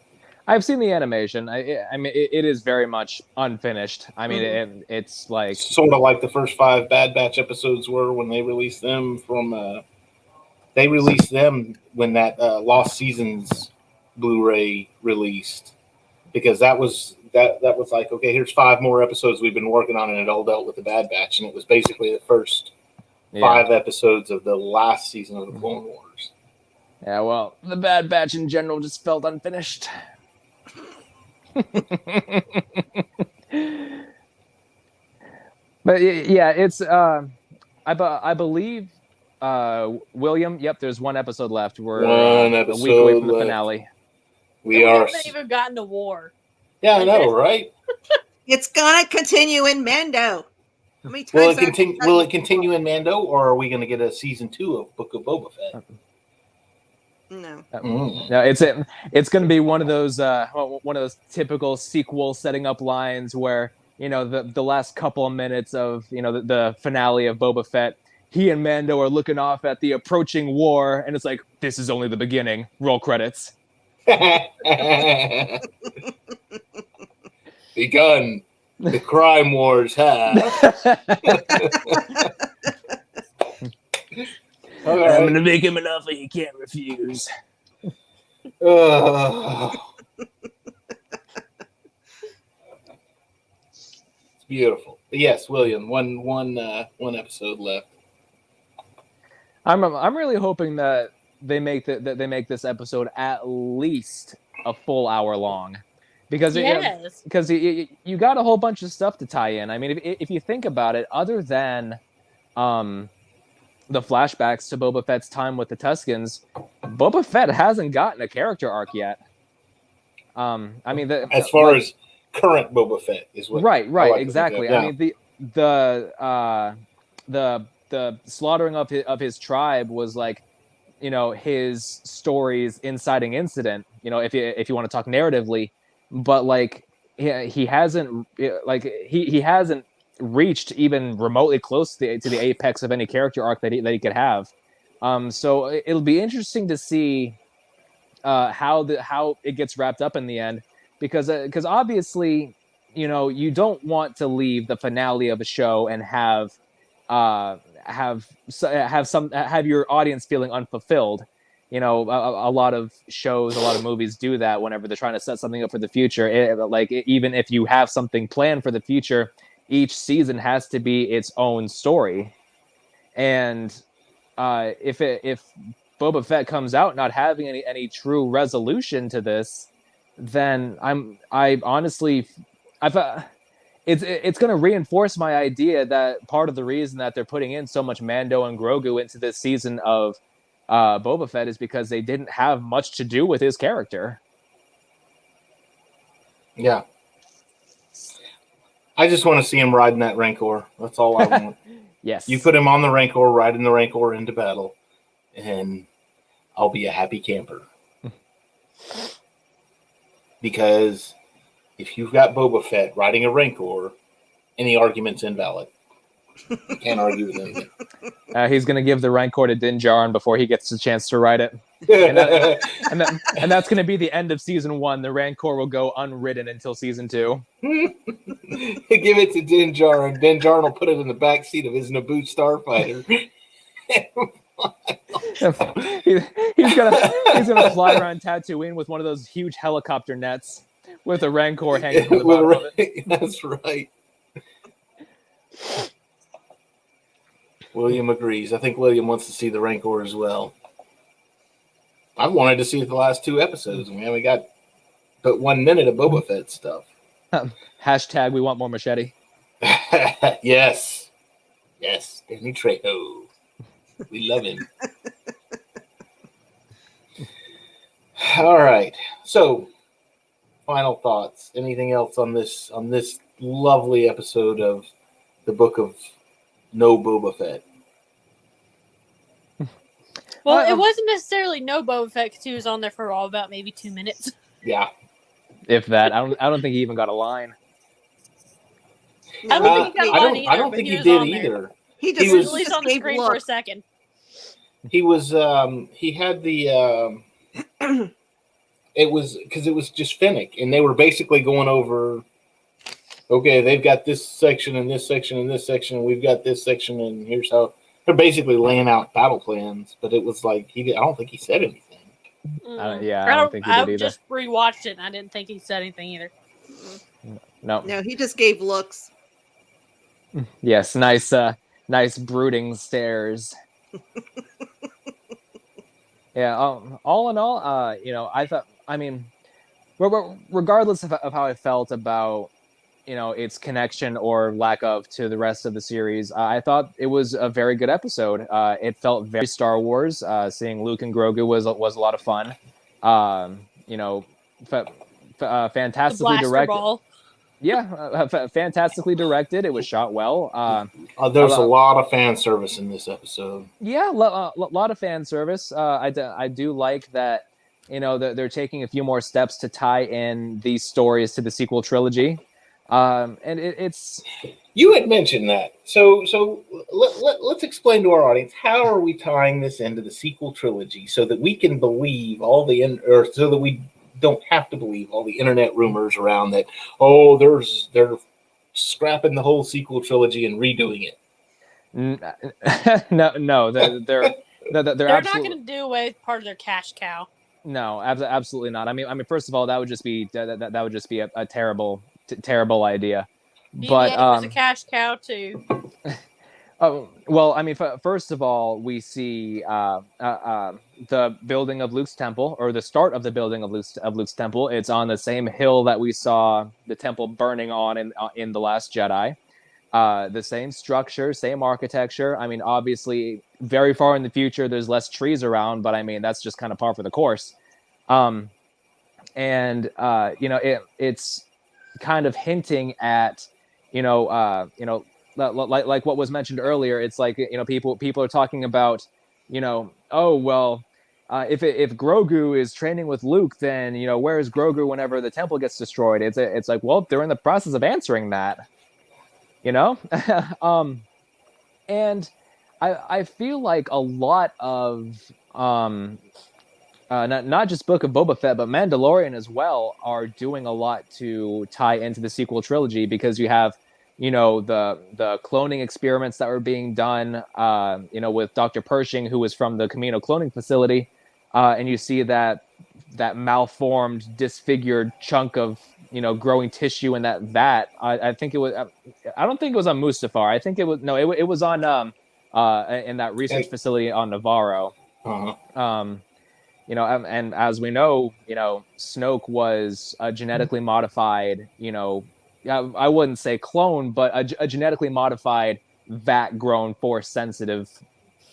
I've seen the animation. I mean, it is very much unfinished. I mean, it's like sort of like the first 5 Bad Batch episodes were when they released them they released them when that Lost Seasons Blu-ray released, because that was like, okay, here's 5 more episodes we've been working on, and it all dealt with the Bad Batch, and it was basically the first 5 episodes of the last season of the Clone Wars. Yeah, well, the Bad Batch in general just felt unfinished. But yeah, it's I believe William. Yep, there's one episode left. We're One a week away episode from the left. finale. We And we are. haven't even gotten to war. Yeah, I know, right? It's gonna continue in Mando. How many Will times it continue? Will it continue in Mando, or are we going to get a season 2 of Book of Boba Fett? No. No, it's going to be one of those typical sequel setting up lines where the last couple of minutes of the finale of Boba Fett, he and Mando are looking off at the approaching war, and it's like, this is only the beginning. Roll credits. Begun. The crime wars have. I'm going to make him an offer he can't refuse. It's beautiful. But yes, William, one episode left. I'm really hoping that they make this episode at least a full hour long, because Yes. you got a whole bunch of stuff to tie in. I mean, if you think about it, other than the flashbacks to Boba Fett's time with the Tuskens, Boba Fett hasn't gotten a character arc yet. I mean, as far as current Boba Fett is what. Right, exactly. Yeah. I mean, the slaughtering of his tribe was like, his story's inciting incident. If you want to talk narratively, but like he hasn't he hasn't reached even remotely close to the apex of any character arc that he could have. So it'll be interesting to see how it gets wrapped up in the end, because obviously you don't want to leave the finale of a show and have your audience feeling unfulfilled. A lot of shows, a lot of movies do that whenever they're trying to set something up for the future. Even if you have something planned for the future, each season has to be its own story. And if Boba Fett comes out not having any true resolution to this, then it's going to reinforce my idea that part of the reason that they're putting in so much Mando and Grogu into this season of Boba Fett is because they didn't have much to do with his character. Yeah. I just want to see him riding that Rancor. That's all I want. Yes. You put him on the Rancor, riding the Rancor into battle, and I'll be a happy camper. Because if you've got Boba Fett riding a Rancor, any argument's invalid. You can't argue with anything. He's going to give the Rancor to Din Djarin before he gets the chance to ride it. And that's going to be the end of season 1. The Rancor will go unridden until season 2. Give it to Din Djarin. Din Djarin will put it in the back seat of his Naboo starfighter. he's gonna fly around Tatooine with one of those huge helicopter nets with a Rancor hanging from the bottom of it. That's right. William agrees. I think William wants to see the Rancor as well. I've wanted to see it the last 2 episodes, and we haven't got but 1 minute of Boba Fett stuff. Hashtag we want more machete. Yes. Danny Trejo. We love him. All right. So, final thoughts. Anything else on this lovely episode of the Book of No Boba Fett? Well, it wasn't necessarily no Boba Fett because he was on there for all about maybe 2 minutes. Yeah. If that, I don't think he even got a line. I don't think he got a line either. I don't think he did either. He was just at least on the screen for a second. He was. He had the. It was because it was just Finnick, and they were basically going over. Okay, they've got this section and this section and this section, and we've got this section, and here's how they're basically laying out battle plans. But it was like I don't think he said anything. I don't think he did either. I just rewatched it, and I didn't think he said anything either. No, he just gave looks. Yes, nice brooding stares. Yeah. All in all, I thought. I mean, regardless of how I felt about its connection or lack of to the rest of the series. I thought it was a very good episode. It felt very Star Wars. Seeing Luke and Grogu was a lot of fun. The Fantastically blaster directed. ball. Yeah, fantastically directed. It was shot well. There's a lot of fan service in this episode. Yeah, lot of fan service. I do like that. They're taking a few more steps to tie in these stories to the sequel trilogy. And it's You had mentioned that, so let's explain to our audience, how are we tying this into the sequel trilogy so that we can believe or so that we don't have to believe all the internet rumors around that, they're scrapping the whole sequel trilogy and redoing it. no, they're They're not absolutely going to do away with part of their cash cow. no, absolutely not. I mean, first of all, that would just be that would just be a terrible idea. But BB-8 was a cash cow too. Oh, well, I mean, first of all, we see the building of Luke's temple, or the start of the building of Luke's temple. It's on the same hill that we saw the temple burning on in The Last Jedi. The same structure, same architecture. I mean, obviously, very far in the future, there's less trees around, but I mean, that's just kind of par for the course. It's kind of hinting at, like what was mentioned earlier. It's like, people are talking about, oh well, if Grogu is training with Luke, then where is Grogu whenever the temple gets destroyed? It's like, well, they're in the process of answering that, and I feel like a lot of not just Book of Boba Fett, but Mandalorian as well are doing a lot to tie into the sequel trilogy, because you have, the cloning experiments that were being done, with Dr. Pershing, who was from the Camino cloning facility, and you see that malformed, disfigured chunk of, growing tissue in that vat. I think it was. I don't think it was on Mustafar. I think it was it was on in that research facility on Navarro. Uh-huh. And as we know, Snoke was a genetically modified, I wouldn't say clone, but a genetically modified vat-grown Force-sensitive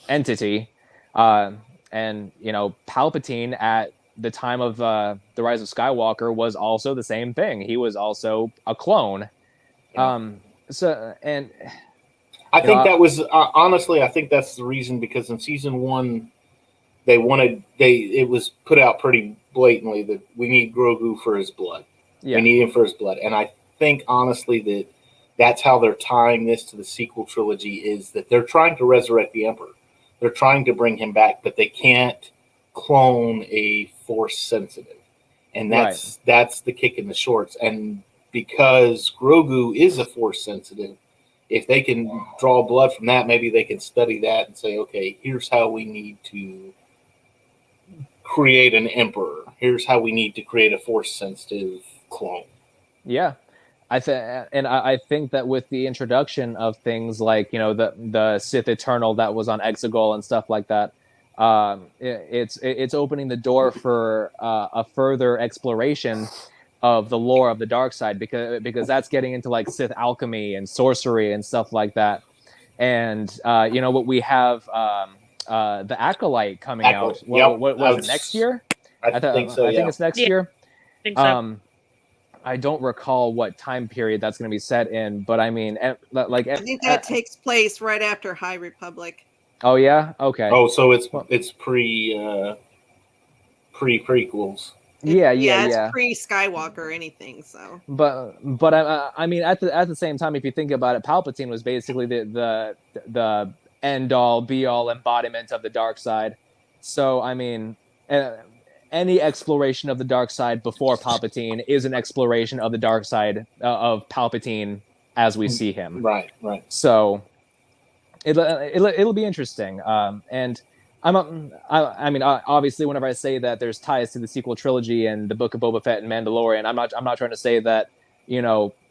entity. And Palpatine at the time of the Rise of Skywalker was also the same thing. He was also a clone. Yeah. And I think that was honestly, I think that's the reason, because in season 1, it was put out pretty blatantly that we need Grogu for his blood. Yeah. We need him for his blood. And I think honestly that's how they're tying this to the sequel trilogy, is that they're trying to resurrect the Emperor. They're trying to bring him back, but they can't clone a Force sensitive. And that's the kick in the shorts. And because Grogu is a Force sensitive, if they can draw blood from that, maybe they can study that and say, okay, here's how we need to create an Emperor. Here's how we need to create a Force-sensitive clone. Yeah. I think that with the introduction of things like, the Sith Eternal that was on Exegol and stuff like that, it's opening the door for a further exploration of the lore of the dark side, because that's getting into like Sith alchemy and sorcery and stuff like that. And what we have, the Acolyte coming out. What was it, next year? I think so. I think it's next year. I think so. I don't recall what time period that's going to be set in, but I mean, I think that takes place right after High Republic. Oh yeah, okay. Oh, so it's prequels. Yeah. It's pre-Skywalker or anything. So, but I mean, at the same time, if you think about it, Palpatine was basically the end all be all embodiment of the dark side. So I mean, any exploration of the dark side before Palpatine is an exploration of the dark side of Palpatine as we see him. Right. So it'll be interesting. And I mean, obviously, whenever I say that there's ties to the sequel trilogy and the Book of Boba Fett and Mandalorian, I'm not trying to say that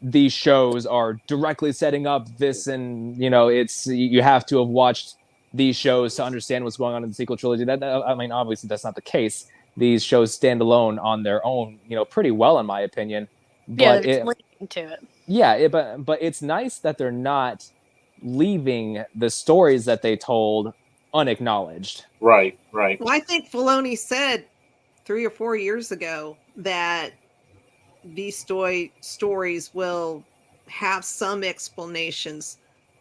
these shows are directly setting up this, and it's, you have to have watched these shows to understand what's going on in the sequel trilogy. That I mean, obviously, that's not the case. These shows stand alone on their own, pretty well, in my opinion. But it's linking to it. Yeah, but it's nice that they're not leaving the stories that they told unacknowledged. Right. Well, I think Filoni said 3 or 4 years ago that these stories will have some explanations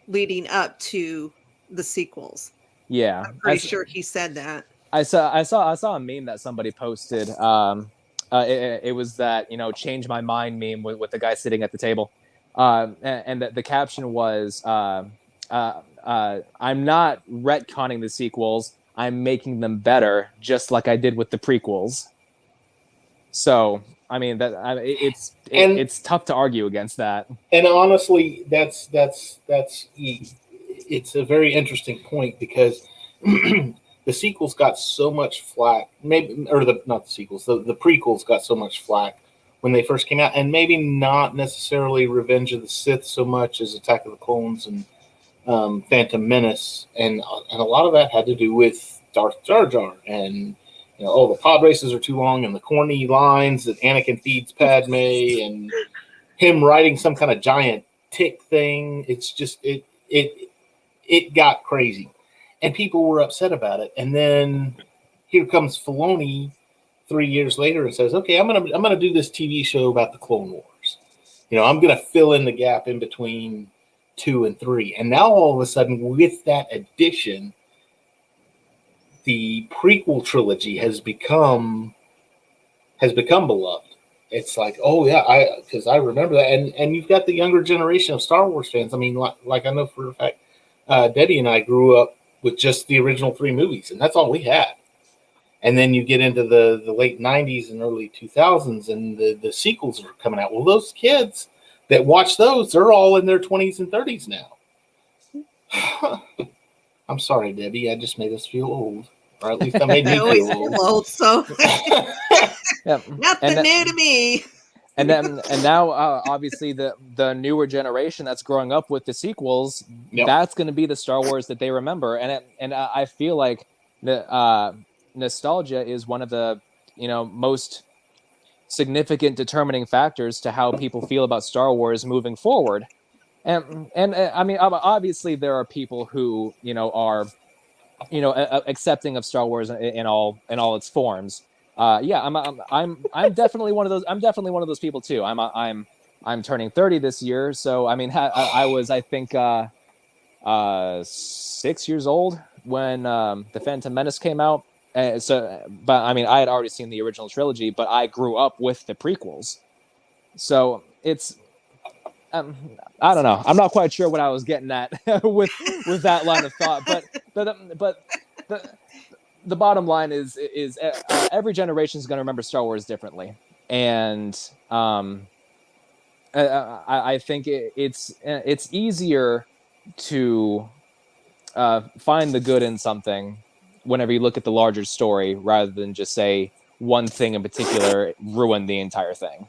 leading up to the sequels. Yeah, I'm pretty sure he said that. I saw a meme that somebody posted. It was that change my mind meme with the guy sitting at the table, and the caption was, "I'm not retconning the sequels. I'm making them better, just like I did with the prequels." So I mean it's tough to argue against that. And honestly, it's a very interesting point because the sequels got so much flack. Maybe, or not the sequels, the prequels got so much flack when they first came out, and maybe not necessarily Revenge of the Sith so much as Attack of the Clones and Phantom Menace, and a lot of that had to do with Darth Jar Jar and the pod races are too long and the corny lines that Anakin feeds Padme and him riding some kind of giant tick thing. It's just it got crazy, and people were upset about it. And then here comes Filoni 3 years later and says, "Okay, I'm gonna do this TV show about the Clone Wars. I'm gonna fill in the gap in between 2 and 3." And now all of a sudden, with that addition, the prequel trilogy has become beloved. It's like, oh yeah, because I remember that, and you've got the younger generation of Star Wars fans. I mean, like I know for a fact, Debbie and I grew up with just the original 3 movies, and that's all we had. And then you get into the late '90s and early 2000s, and the sequels are coming out. Well, those kids that watch those, they're all in their 20s and 30s now. I'm sorry, Debbie. I just made us feel old, or at least I made me I always feel feel old, so Yeah. nothing new to me. And now obviously the newer generation that's growing up with the sequels, that's going to be the Star Wars that they remember. And I feel like the nostalgia is one of the most significant determining factors to how people feel about Star Wars moving forward. And I mean, obviously there are people who are accepting of Star Wars in all its forms. Yeah, I'm definitely one of those. I'm definitely one of those people too. I'm turning 30 this year, so I mean, I was, I think, 6 years old when the Phantom Menace came out. But I mean, I had already seen the original trilogy, but I grew up with the prequels, so it's. I don't know. I'm not quite sure what I was getting at with that line of thought, but the bottom line is every generation is going to remember Star Wars differently, and I think it's easier to find the good in something whenever you look at the larger story rather than just say one thing in particular ruined the entire thing.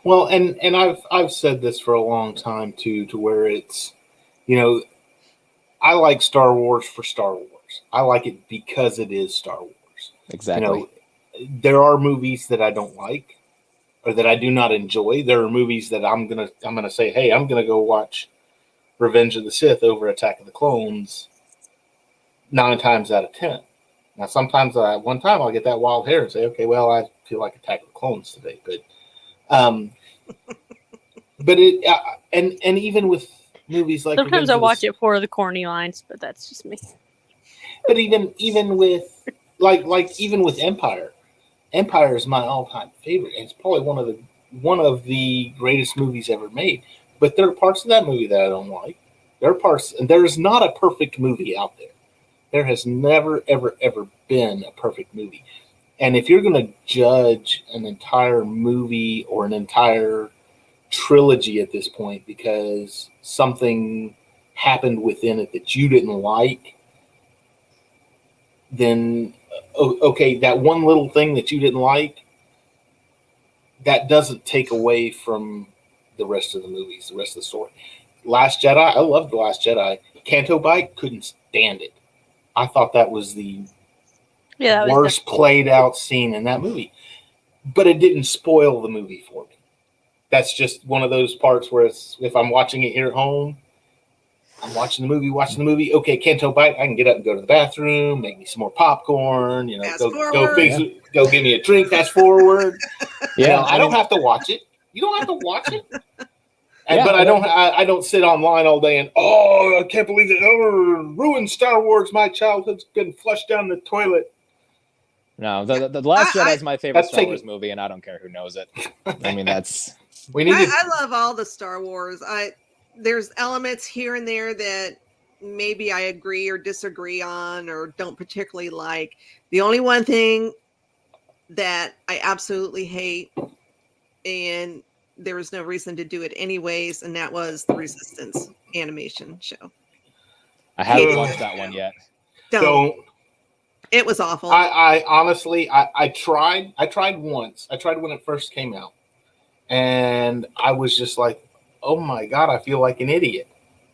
Well, and I've said this for a long time too, to where it's, I like Star Wars for Star Wars. I like it because it is Star Wars. Exactly. There are movies that I don't like or that I do not enjoy. There are movies that I'm gonna say, hey, I'm gonna go watch Revenge of the Sith over Attack of the Clones 9 times out of 10. Now, sometimes one time I'll get that wild hair and say, okay, well, I feel like Attack of the Clones today, but it and even with movies like sometimes I watch it for the corny lines, but that's just me. But even with even with Empire is my all-time favorite. It's probably one of the greatest movies ever made. But there are parts of that movie that I don't like. There are parts, and there is not a perfect movie out there. There has never, ever, ever been a perfect movie. And if you're going to judge an entire movie or an entire trilogy at this point because something happened within it that you didn't like, then, okay, that one little thing that you didn't like, that doesn't take away from the rest of the movies, the rest of the story. Last Jedi, I loved The Last Jedi. Canto Bite, couldn't stand it. I thought that was the worst played out scene in that movie. But it didn't spoil the movie for me. that's just one of those parts where it's, if I'm watching it here at home, I'm watching the movie. Okay, Canto Bite. I can get up and go to the bathroom, make me some more popcorn. You know, Fast go forward. go give me a drink. Fast forward. Yeah, You know, I don't have to watch it. You don't have to watch it. Yeah, But I don't sit online all day and I can't believe it. Oh, ruined Star Wars. My childhood's been flushed down the toilet. No, the Last Jedi is my favorite That's Star Wars taking- movie, and I don't care who knows it. I mean, that's We need to. I love all the Star Wars. There's elements here and there that maybe I agree or disagree on or don't particularly like. The only one thing that I absolutely hate, and there was no reason to do it anyways, and that was the Resistance animation show. I haven't Yeah. watched that one yet. Don't. It was awful. I honestly, I tried. I tried once. I tried when it first came out, and I was just like, oh my God, I feel like an idiot.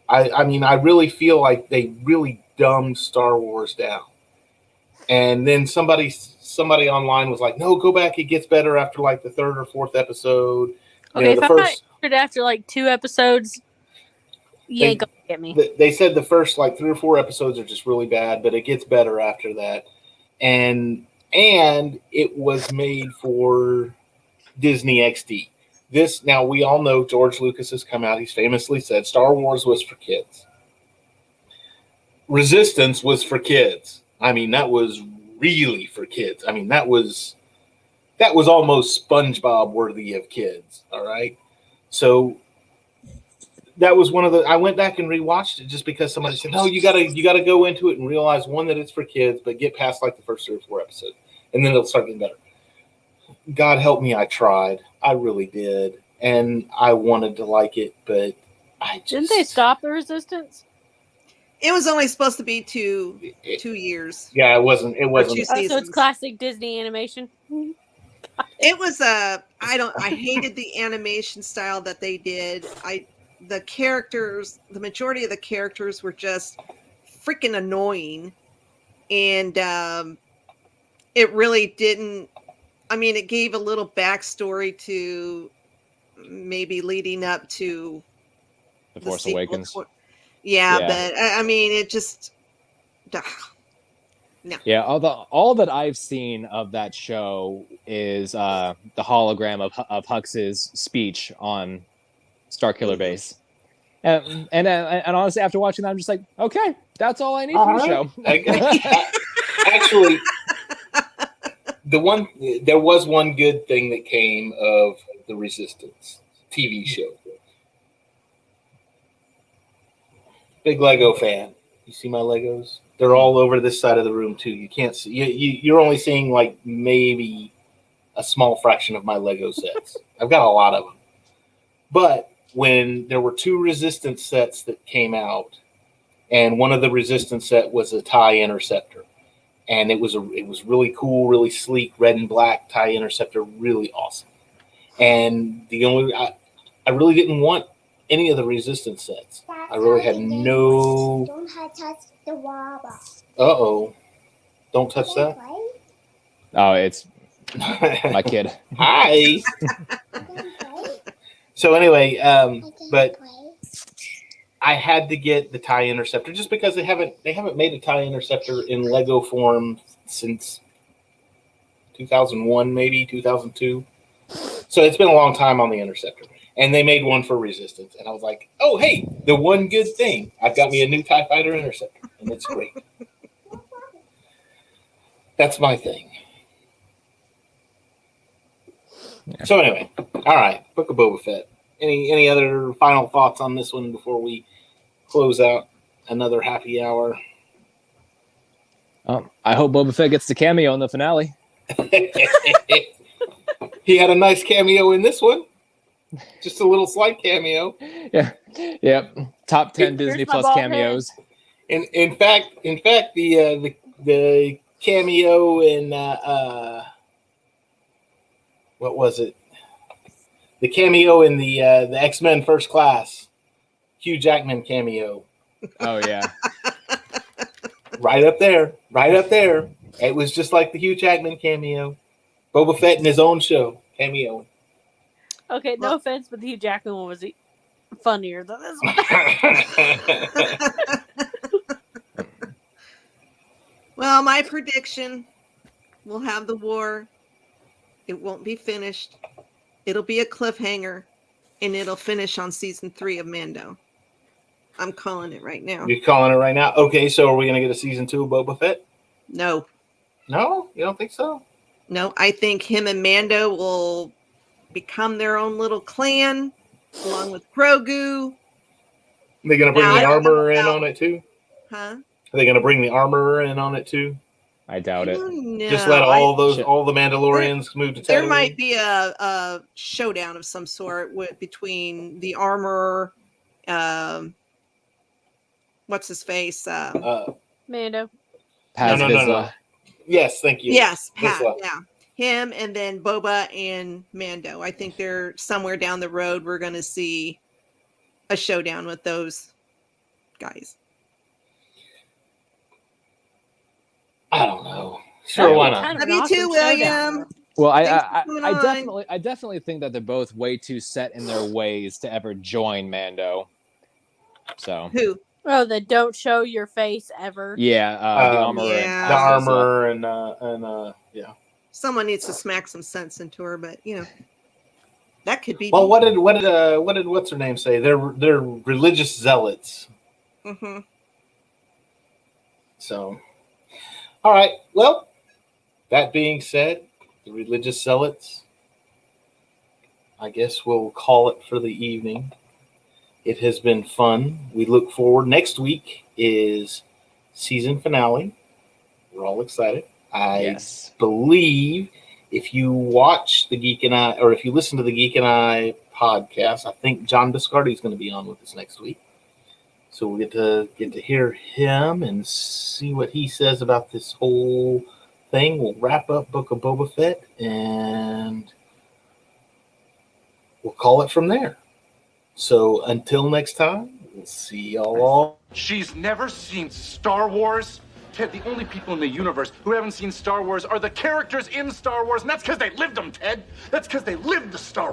I mean, I really feel like they really dumbed Star Wars down. And then somebody online was like, no, go back. It gets better after like the third or fourth episode. Okay, the if I'm not interested after like 2 episodes, you ain't gonna get me. They said the first like 3 or 4 episodes are just really bad, but it gets better after that. And it was made for Disney XD. This, now we all know George Lucas has come out. He's famously said Star Wars was for kids. Resistance was for kids. I mean, that was really for kids. I mean, that was almost SpongeBob worthy of kids. All right. So that was one of the, I went back and rewatched it just because somebody said, no, you gotta go into it and realize, one, that it's for kids, but get past like the first 3 or 4 episodes and then it'll start getting better. God help me, I tried. I really did. And I wanted to like it, but I just... Didn't they stop the Resistance? It was only supposed to be 2 years. Yeah, it wasn't. two So it's seasons. classic Disney animation. It was I hated the animation style that they did. The characters, the majority of the characters were just freaking annoying. And it really didn't, I mean, it gave a little backstory to maybe leading up to The Force sequel. Awakens. Yeah, Yeah. but I mean, it just... No. Yeah, all that I've seen of that show is the hologram of Hux's speech on Starkiller Base, and honestly, after watching that, I'm just like, okay, that's all I need from the show. Actually, there was one good thing that came of the Resistance TV show. Big Lego fan. You see my Legos? They're all over this side of the room too. You can't see. You're only seeing like maybe a small fraction of my Lego sets. I've got a lot of them. But when there were 2 Resistance sets that came out, and one of the Resistance set was a TIE Interceptor, and it was really cool, really sleek, red and black TIE Interceptor, really awesome. And I really didn't want any of the Resistance sets. I really had no. Don't touch the wobble. Uh-oh. Don't touch that. Oh, it's my kid. Hi. So anyway, but I had to get the TIE Interceptor just because they haven't made a TIE Interceptor in Lego form since 2001, maybe 2002. So it's been a long time on the Interceptor. And they made one for Resistance. And I was like, oh, hey, the one good thing. I've got me a new TIE Fighter Interceptor. And it's great. That's my thing. Yeah. So anyway, all right. Book of Boba Fett. Any other final thoughts on this one before we close out another happy hour? I hope Boba Fett gets the cameo in the finale. He had a nice cameo in this one. Just a little slight cameo. Yeah. Yep. Top 10 Here's Disney my Plus bald cameos. In fact, the cameo in what was it? The cameo in the X-Men First Class, Hugh Jackman cameo. Oh yeah. Right up there. It was just like the Hugh Jackman cameo. Boba Fett in his own show cameo. Okay, no offense, but the Hugh Jackman one was funnier than this one. Well, my prediction, we'll have the war. It won't be finished. It'll be a cliffhanger, and it'll finish on season 3 of Mando. I'm calling it right now. You're calling it right now? Okay, so are we going to get a season 2 of Boba Fett? No. No? You don't think so? No, I think him and Mando will become their own little clan, along with Grogu. They're going to bring Now, the I don't know armorer in about- on it too? Huh? Are they going to bring the armorer in on it too? I doubt it. No, Just let all the Mandalorians move to Tatooine? There might be a showdown of some sort between the armorer, what's his face? Mando. Paz No. Vizsla. Yes, thank you. Yes, Pat. Vizsla. Yeah, him, and then Boba and Mando. I think they're somewhere down the road. We're going to see a showdown with those guys. I don't know. Sure, why not? Kind of Love an you awesome too, showdown. William. Well, Thanks for coming on. I definitely think that they're both way too set in their ways to ever join Mando. So Who? Oh, that don't show your face ever. yeah, the armorer, Yeah. and The Paz Vizsla. armor and yeah. Someone needs to smack some sense into her, but that could be. Well, what did what's her name say? They're religious zealots. Mm-hmm. So, all right. Well, that being said, the religious zealots, I guess we'll call it for the evening. It has been fun. We look forward. Next week is season finale. We're all excited. I believe if you watch the Geek and I, or if you listen to the Geek and I podcast, I think John Biscardi is going to be on with us next week. So we'll get to hear him and see what he says about this whole thing. We'll wrap up Book of Boba Fett and we'll call it from there. So until next time, we'll see y'all all. She's never seen Star Wars. Ted, the only people in the universe who haven't seen Star Wars are the characters in Star Wars, and that's because they lived them, Ted. That's because they lived the Star Wars.